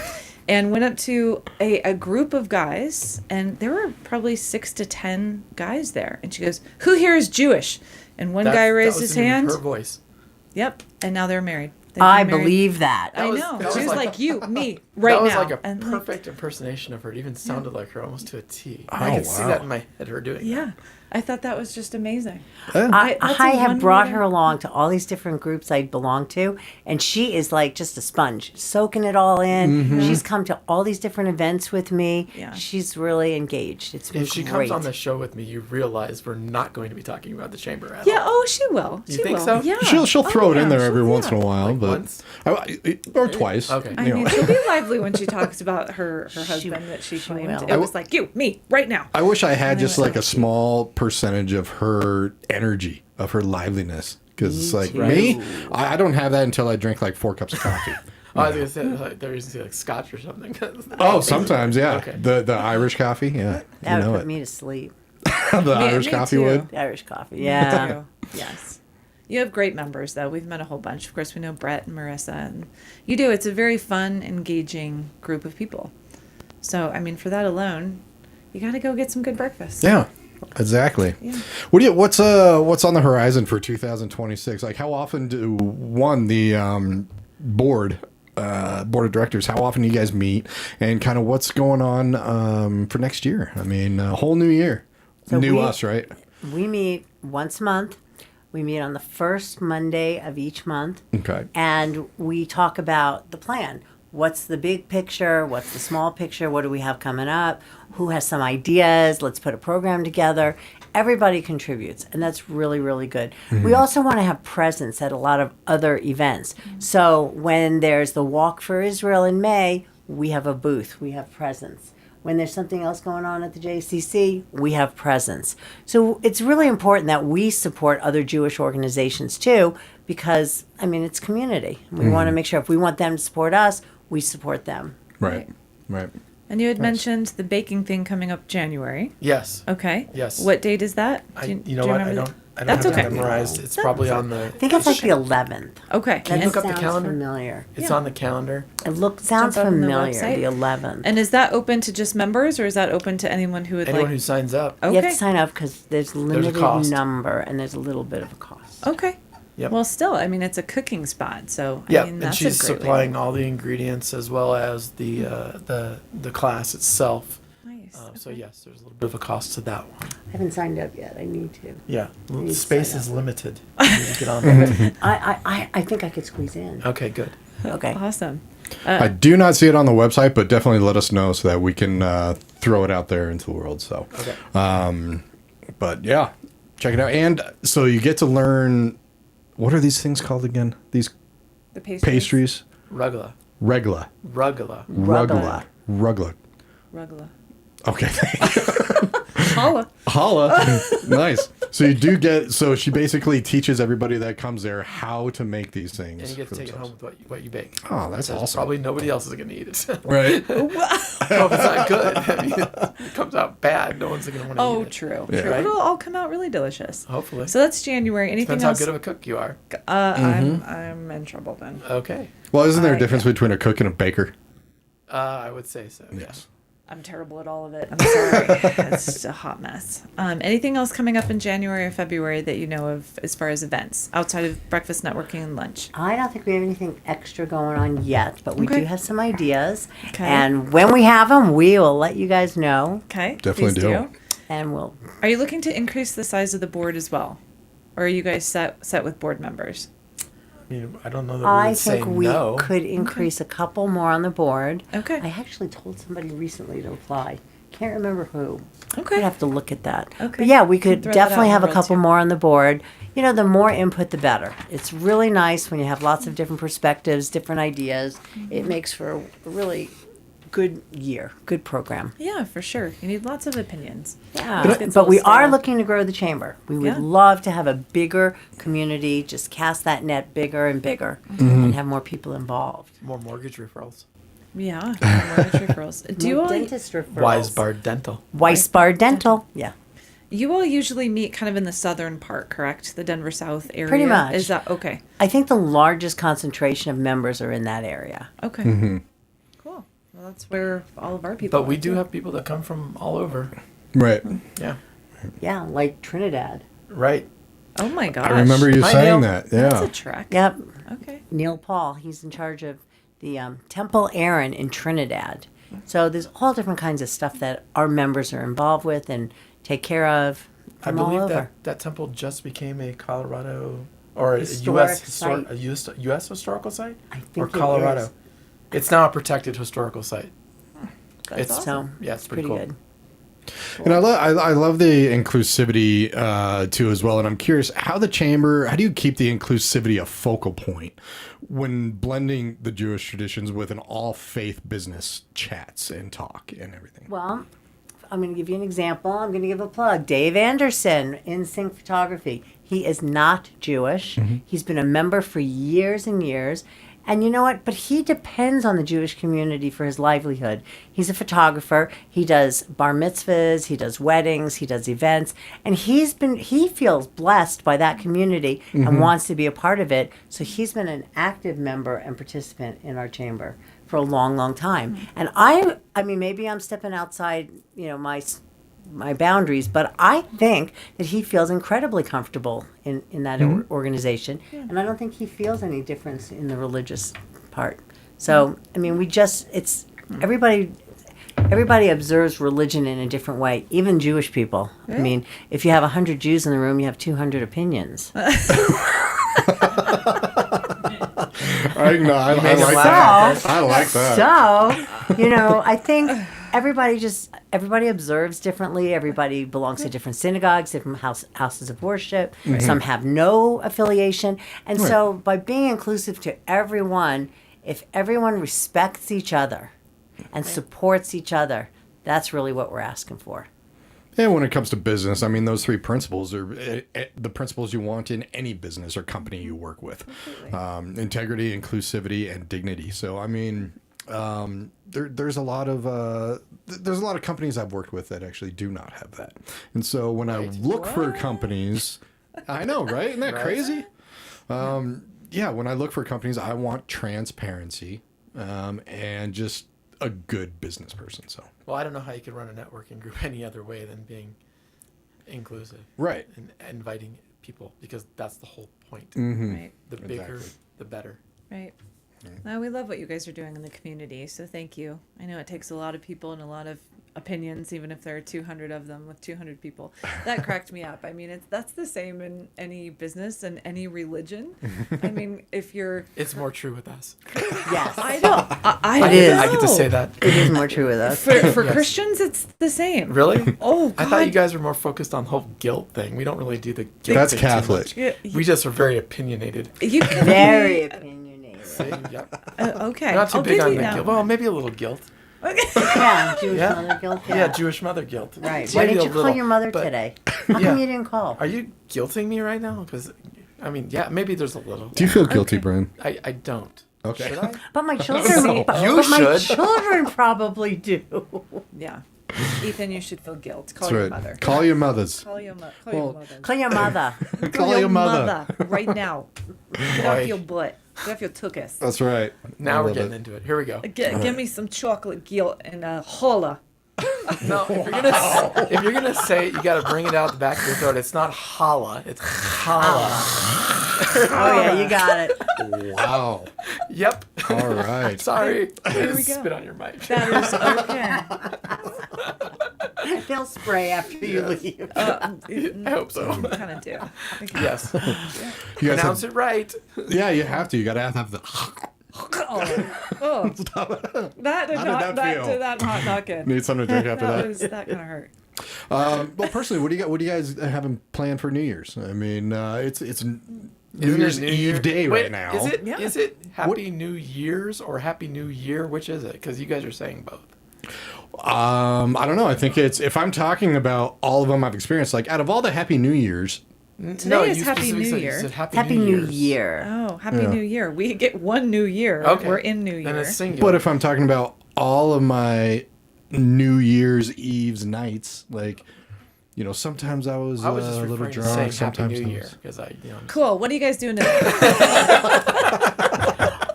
And went up to a group of guys, and there were probably 6 to 10 guys there. And she goes, "Who here is Jewish?" And one guy raised his hand. Her voice. Yep. And now they're married. They've I been married. believe that. I was- know. that She was was like like you, me, right That was now. like a And, perfect impersonation of her. It even sounded like her almost to a T. Oh, I could see wow. that in my head, her doing that. Yeah. I thought that was just amazing. I that's a have one brought way her to- along to all these different groups I belong to, and she is like just a sponge, soaking it all in. She's come to all these different events with me. Yeah. She's really engaged. It's been If she great. comes on the show with me, you realize we're not going to be talking about the chamber at Yeah. all. Oh, she will. You She think will. so? Yeah. She'll throw Oh, it in yeah. there every She'll- once in a yeah. while, Like but once? or twice. Okay. I you mean, know. she'll be lively when she talks about her husband that she claimed. will. It was like, you, me, right now. I wish I had I just know. like a small percentage of her energy, of her liveliness. Because it's like too. me, I don't have that until I drink like 4 cups of coffee. Oh, I was gonna say like, there used to be like Scotch or something. Oh, sometimes, yeah. Okay. The Irish coffee, yeah. That You know would put it. me to sleep. The Irish me coffee too. would. The Irish coffee, Me yeah. too. Yes. You have great members, though. We've met a whole bunch. Of course, we know Brett and Marissa. And you do. It's a very fun, engaging group of people. So, I mean, for that alone, you got to go get some good breakfast. Yeah, exactly. Yeah. What's on the horizon for 2026? Like, how often do the board of directors? How often do you guys meet, and kind of what's going on for next year? I mean, a whole new year, So us, right? We meet once a month. We meet on the first Monday of each month. Okay. And we talk about the plan. What's the big picture? What's the small picture? What do we have coming up? Who has some ideas? Let's put a program together. Everybody contributes, and that's really, really good. We also want to have presence at a lot of other events. So when there's the Walk for Israel in May, we have a booth, we have presence. When there's something else going on at the JCC, we have presence. So it's really important that we support other Jewish organizations too, because, I mean, it's community. We want to make sure if we want them to support us, we support them. Right. And you had mentioned the baking thing coming up January. Yes. Okay. Yes. What date is that? You know what? I don't That's have okay. it memorized. It's probably on the. I think it's like the 11th. Okay. That look up the sounds calendar? familiar. It's on the calendar. It sounds Jump on the familiar, website. the 11th. And is that open to just members, or is that open to anyone who would Anyone like? who signs up. Okay. You have to sign up because there's limited cost. number and there's a little bit of a cost. Okay. Yep. Well, still, I mean, it's a cooking spot, so Yeah, I mean, and that's she's a great supplying all the ingredients as well as the class itself. Nice. So yes, there's a little bit of a cost to that one. I haven't signed up yet. I need to. Yeah, need to space sign is up. limited. You need to get on that. I think I could squeeze in. Okay, good. Okay. Awesome. I do not see it on the website, but definitely let us know so that we can throw it out there into the world. So, Okay. but yeah, check it out. And so you get to learn. What are these things called again? These The pastries? Rugla. Regla. Rugla. Rugla. Rugla. Rugla. Okay. Holla. Holla. Nice. So you do get, so she basically teaches everybody that comes there how to make these things. And you get for to take it themselves. home with what you bake. Oh, that's Because awesome. Probably nobody else is going to eat it. Right. I hope it's not good. I mean, if it comes out bad, no one's going to want to Oh, eat it. true. Yeah. True. Right? It'll all come out really delicious. Hopefully. So that's January. Anything Depends how else? good of a cook you are. I'm in trouble then. Okay. Well, isn't there a Yeah. difference between a cook and a baker? I would say so. Yes. I'm terrible at all of it. I'm sorry. It's just a hot mess. Anything else coming up in January or February that you know of as far as events outside of breakfast, networking, and lunch? I don't think we have anything extra going on yet, but we Okay. do have some ideas. Okay. And when we have them, we will let you guys know. Okay. Definitely please do. And we'll. Are you looking to increase the size of the board as well? Or are you guys set with board members? I mean, I don't know that we I would say think we no. could increase a couple more on the board. Okay. I actually told somebody recently to apply. Can't remember who. Okay. We'd have to look at that. Okay. But yeah, we could Throw that out definitely in have the a world, couple too. more on the board. You know, the more input, the better. It's really nice when you have lots of different perspectives, different ideas. Mm-hmm. It makes for a really good year, good program. Yeah, for sure. You need lots of opinions. Yeah. It gets But we a little are stale. looking to grow the chamber. We would Yeah. love to have a bigger community, just cast that net bigger and bigger and have more people involved. More mortgage referrals. Yeah. Mortgage referrals. Do you More all dentist referrals. Weisbard Dental. Weisbard Dental. Yeah. you all usually meet kind of in the southern part, correct? The Denver South area. Pretty much. Is that okay? I think the largest concentration of members are in that area. Okay. Cool. Well, that's where all of our people. But we are, do too. have people that come from all over. Right. Yeah. Yeah, like Trinidad. Right. Oh my gosh. I remember you Hi, saying Neil. that. That's Yeah. a trek. Yep. Okay. Neil Paul, he's in charge of the Temple Aaron in Trinidad. So there's all different kinds of stuff that our members are involved with and take care of I from all believe over. that temple just became a Colorado or a Historic U.S. historical site I think or it Colorado. is. It's now a protected historical site. That's It's- awesome. So Yeah, it's pretty cool. good. And I love the inclusivity too as well. And I'm curious how do you keep the inclusivity a focal point when blending the Jewish traditions with an all faith business chats and talk and everything? Well, I'm going to give you an example. I'm going to give a plug. Dave Anderson, In Sync Photography. He is not Jewish. He's been a member for years and years. And you know what? But he depends on the Jewish community for his livelihood. He's a photographer. He does bar mitzvahs. He does weddings. He does events. And he feels blessed by that community and wants to be a part of it. So he's been an active member and participant in our chamber for a long, long time. And I mean, maybe I'm stepping outside, my boundaries, but I think that he feels incredibly comfortable in that organization, and I don't think he feels any difference in the religious part. So, I mean, it's everybody observes religion in a different way, even Jewish people. I mean, if you have 100 Jews in the room, you have 200 opinions. I like that. I like that. So, I think everybody observes differently. Everybody belongs to different synagogues, different houses of worship. Some have no affiliation. And so by being inclusive to everyone, if everyone respects each other and supports each other, that's really what we're asking for. And when it comes to business, I mean, those 3 principles are the principles you want in any business or company you work with. Integrity, inclusivity, and dignity. So, I mean, there's a lot of companies I've worked with that actually do not have that. And so when I look for companies, I know, right? Isn't that crazy? When I look for companies, I want transparency and just a good business person. So. Well, I don't know how you could run a networking group any other way than being inclusive. Right. And inviting people, because that's the whole point. Right. The bigger, the better. Right. We love what you guys are doing in the community, so thank you. I know it takes a lot of people and a lot of opinions, even if there are 200 of them with 200 people. That cracked me up. I mean, that's the same in any business and any religion. I mean, if you're... It's more true with us. Yes. I know. I get to say that. It is more true with us. For Christians, it's the same. Really? Oh, God. I thought you guys were more focused on the whole guilt thing. We don't really do the guilt That's thing too Catholic. much. Yeah, We just are very opinionated. You can Very opinionated. See? Yep. okay. Not too I'll big give on you the that guilt. one. Well, maybe a little guilt. Yeah, Jewish Yeah. mother guilt. Yeah, Jewish mother guilt. Right. Maybe Why didn't a you call little, your mother but- today? How Yeah. come you didn't call? Are you guilting me right now? Because, I mean, yeah, maybe there's a little. Do you feel guilty, Brian? I don't. Okay. Should I? But my children, No. but You my should. children probably do. Yeah. Ethan, you should feel guilt. Call That's your right. mother. Call your mothers. Call your mother. Call your mother. Call your mother. right now. Get off your butt. Get off your tuchus. That's right. Now I we're love getting it. into it. Here we go. Give me some chocolate guilt and a holla. No, if you're gonna say it, you got to bring it out the back of your throat. It's not holla. It's holla. Oh yeah, you got it. Wow. Yep. All right. Sorry. Here we go. Spit on your mic. That is okay. They'll spray after you leave. I hope so. Kind of do. Yes. You guys Pronounce have, it right. yeah, you have to. You got to have the. Oh. That did How not. did that feel? Did that not knock in. Need something to drink after that. That kind of hurt. Well, personally, what do you guys having planned for New Year's? I mean, it's New Isn't it Year's New Eve Year? day Wait, right now. Is it? Yeah. Is it Happy New Year's or Happy New Year? Which is it? Because you guys are saying both. I don't know. I think it's, if I'm talking about all of them I've experienced, like out of all the Happy New Years, Today is you Happy specifically New said- Year. you said Happy New Year's. Year. Oh, Happy Yeah. New Year. We get one New Year. Okay. We're in New Year. Then it's singular. but if I'm talking about all of my New Year's Eve's nights, like, sometimes I was, I was just a little referring to saying drunk, Happy sometimes New not. Year because Cool. What are you guys doing today?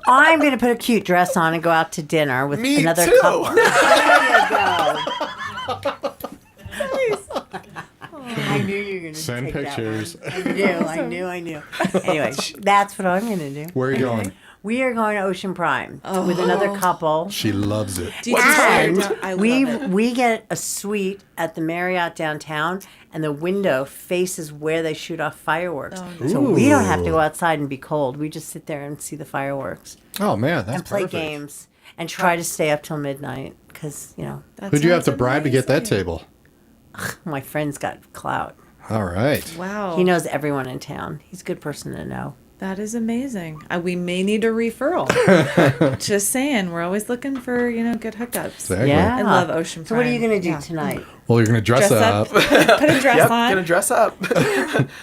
I'm going to put a cute dress on and go out to dinner with Me another too. couple. There you go. I knew you were going to Send pictures. I knew. Anyway, that's what I'm going to do. Where are you going? We are going to Ocean Prime with another couple. She loves it. Do you And I love we it. we get a suite at the Marriott downtown, and the window faces where they shoot off fireworks. So we don't have to go outside and be cold. We just sit there and see the fireworks Oh, man, that's and play perfect. games and try to stay up till midnight because That Who'd you have to sounds bribe to get that amazing. table? my friend's got clout. All right. Wow. He knows everyone in town. He's a good person to know. That is amazing. We may need a referral. Just saying, we're always looking for good hookups. Exactly. Yeah. I love Ocean Prime. So what are you going to do tonight? Well, you're going to dress up. Put a dress Yep, on. gonna dress up.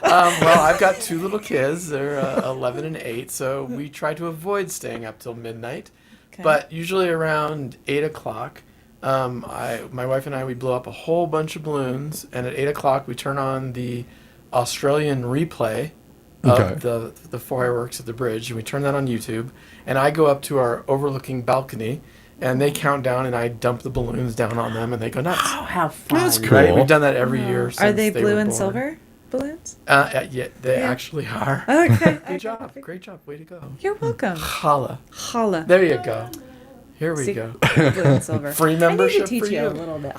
Well, I've got 2 little kids. They're 11 and 8, so we try to avoid staying up till midnight. Okay. But usually around 8 o'clock, my wife and I, we blow up a whole bunch of balloons, and at 8 o'clock we turn on the Australian replay Okay. of the fireworks at the bridge, and we turn that on YouTube. And I go up to our overlooking balcony, and they count down, and I dump the balloons down on them, and they go nuts. Oh, how fun. That's cool. Right? We've done that every year. Are Since they blue were and born. silver balloons? Yeah, they actually are. Okay. Good job. Great job. Way to go. You're welcome. Holla. Holla. There you go. Here we See, go. blue and silver. Free I membership need to teach for you you. a little bit.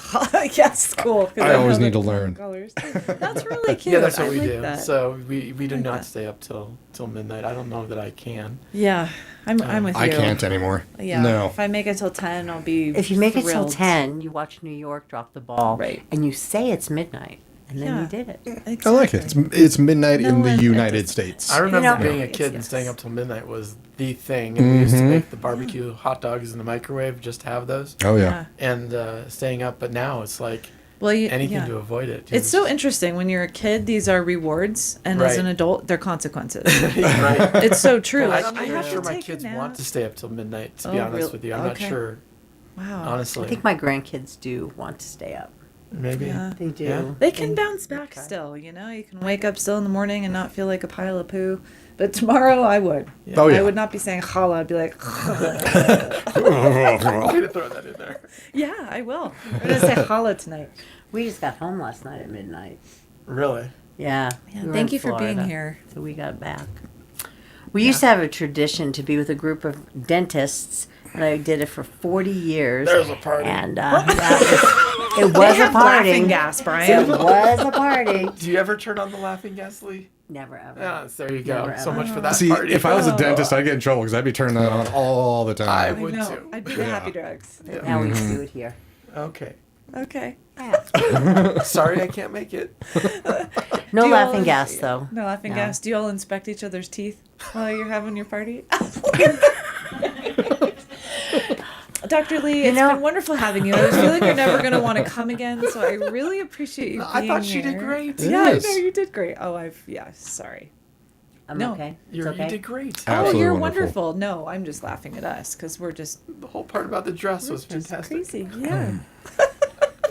Yes, cool. 'cause I always know need the to learn. colors. That's really cute. Yeah, that's what I we like do. that. So we do like not that. stay up till midnight. I don't know that I can. Yeah, I'm with you. I can't anymore. Yeah. No. If I make it till 10, I'll be. If you make it till thrilled. 10, you watch New York drop the ball. Right. And you say it's midnight. And then Yeah. you did it. Exactly. I like it. It's midnight No in the one- United States. I remember know- being a Yes, kid and yes. staying up till midnight was the thing. And we used to make the barbecue hot dogs in the microwave just to have those. Oh, yeah. And staying up, but now it's like Well, anything yeah. to avoid it. It's so interesting. When you're a kid, these are rewards, and as Right. an adult, they're consequences. right. It's so true. I'm Like, not I even have sure to my take a kids nap. want to stay up till midnight, to be Oh, honest real- with you. I'm not okay. sure, Wow. honestly. I think my grandkids do want to stay up. Maybe. Yeah. They do. Yeah. They can bounce back still, You can wake up still in the morning and not feel like a pile of poo. But tomorrow I would. Oh, yeah. I would not be saying challah. I'd be like, Way to throw that in there. yeah, I will. I'm going to say challah tonight. We just got home last night at midnight. Really? Yeah. Yeah, we were thank in you for being Florida, here. So we got back. We used to have a tradition to be with a group of dentists, and I did it for 40 years. There's a party. And it was They a have party. laughing gas, It Brian. was a party. Do you ever turn on the laughing gas, Lee? Never ever. Yeah, there you go. Never So ever. much for that See, party. if I was a dentist, I'd get in trouble because I'd be turning that on all the I time. would know. too. I'd be the happy drugs. Now we do it here. Okay. Okay. Sorry, I can't make it. No Do you laughing all- gas, though. No laughing No. gas. Do you all inspect each other's teeth while you're having your party? Dr. Lee, it's know- been wonderful having you. I was feeling you're never going to want to come again, so I really appreciate you being I thought she did here. great. Yeah, Yes. I know you did great. Oh, sorry. I'm No. okay. It's You okay. did great. Absolutely Oh, you're wonderful. wonderful. No, I'm just laughing at us because we're just The whole part about the dress was just fantastic. crazy. Yeah.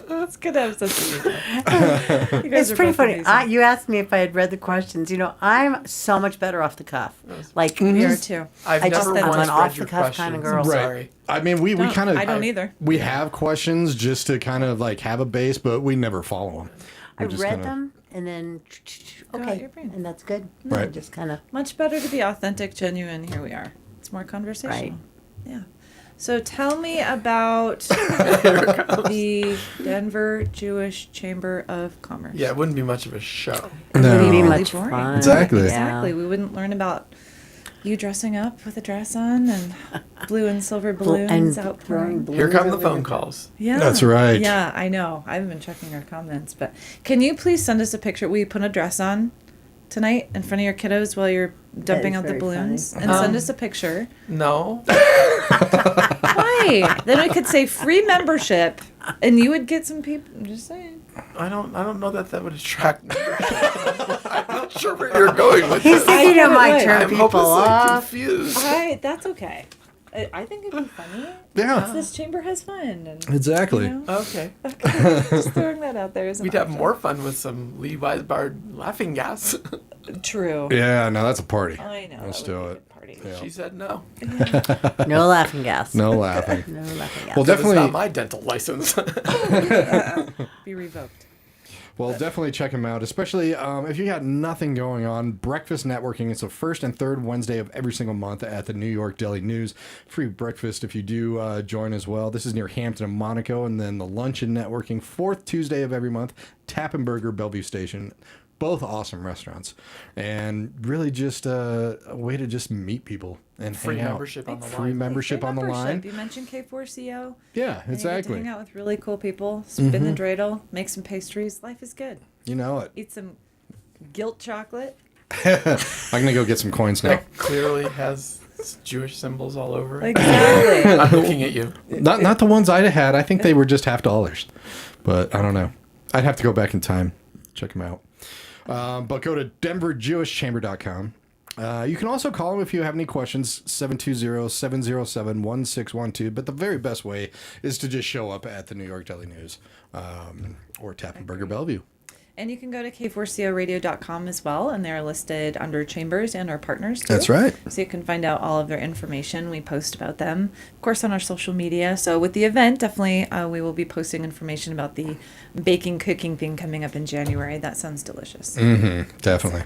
That's good to have such a You guys It's are pretty both funny. amazing. You asked me if I had read the questions. I'm so much better off the cuff. Like, We are just- too. I've I just never think I'm once an read off the your cuff kind of questions. girl. I'm sorry. I mean, we kind of. I don't either. We have questions just to kind of like have a base, but we never follow them. I read them and then out okay, your brain. and that's good. Right. Just kind of Much better to be authentic, genuine. Here we are. It's more conversational. Right. Yeah. So tell me about the Denver Jewish Chamber of Commerce. Yeah, it wouldn't be much of a show. it would be No. much Really boring. fun. Exactly. Yeah. Exactly. We wouldn't learn about you dressing up with a dress on and blue and silver balloons and out throwing pouring. Here balloons come the over phone calls. Yeah. That's right. Yeah, I know. I haven't been checking our comments, but can you please send us a picture? Will you put a dress on tonight in front of your kiddos while you're dumping is out the very balloons? funny. And send us a picture. No. Why? Then we could say free membership, and you would get some people. I'm just saying. I don't know that would attract membership. I'm not sure where you're going with He's this. thinking it might would. turn I'm people hopelessly off. confused. That's okay. I think it'd be funny. Yeah. This chamber has fun. And, Exactly. you know, Okay. just throwing that out there. As an We'd have option. more fun with some Lee Weisbard laughing gas. True. Yeah. No, that's a party. I know. Let's that do would be a it. good Party. Yeah. She said no. No laughing gas. No laughing. No laughing gas. Well, That is definitely. not my dental license. Be revoked. Well, definitely check them out, especially if you got nothing going on. Breakfast Networking. It's the first and third Wednesday of every single month at the New York Daily News. Free breakfast if you do join as well. This is near Hampton and Monaco. And then the Lunch and Networking, fourth Tuesday of every month, Tap and Burger, Bellevue Station. Both awesome restaurants. And really just a way to just meet people and Free hang out. membership on the Free line. membership on the line. You mentioned K4CO. Yeah, And you get to exactly. hang out with really cool people, spin the dreidel, make some pastries. Life is good. You know it. Eat some guilt chocolate. I'm going to go get some coins now. That clearly has Jewish symbols all over it. Exactly. I'm looking at you. Not the ones I had. I think they were just $half. But I don't know. I'd have to go back in time. Check them out. But go to denverjewishchamber.com. You can also call them if you have any questions, 720-707-1612. But the very best way is to just show up at the New York Daily News or Tap and Burger Bellevue. And you can go to k4coradio.com as well, and they're listed under Chambers and our partners too. That's right. So you can find out all of their information. We post about them, of course, on our social media. So with the event, definitely we will be posting information about the baking, cooking thing coming up in January. That sounds delicious. Definitely.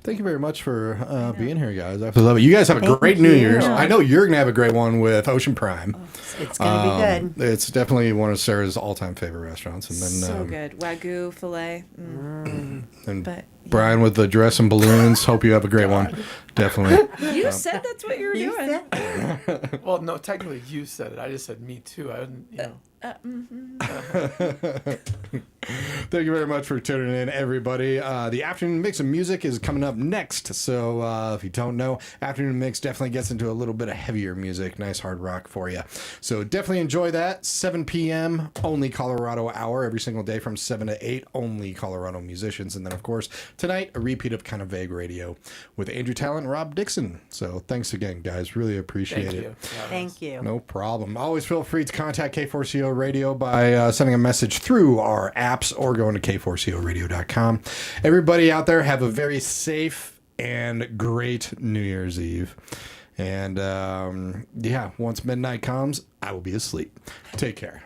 Thank you very much for being here, guys. I love it. You guys have a Thank great New you. Year's. I know you're going to have a great one with Ocean Prime. It's going to be good. It's definitely one of Sarah's all-time favorite restaurants. And then So good. Wagyu filet. and But Brian with the dress and balloons. Hope you have a great one. Definitely. you said that's what you were You doing. said- Well, no, technically you said it. I just said me too. I didn't, Thank you very much for tuning in, everybody. The Afternoon Mix of Music is coming up next. So if you don't know, Afternoon Mix definitely gets into a little bit of heavier music. Nice hard rock for you. So definitely enjoy that. 7 p.m. only Colorado hour every single day from 7 to 8. Only Colorado musicians. And then, of course, tonight, a repeat of Kind of Vague Radio with Andrew Talent and Rob Dixon. So thanks again, guys. Really appreciate thank it. you. Thank you. No problem. Always feel free to contact K4CO Radio by sending a message through our apps or going to k4coradio.com. Everybody out there, have a very safe and great New Year's Eve. And once midnight comes, I will be asleep. Take care.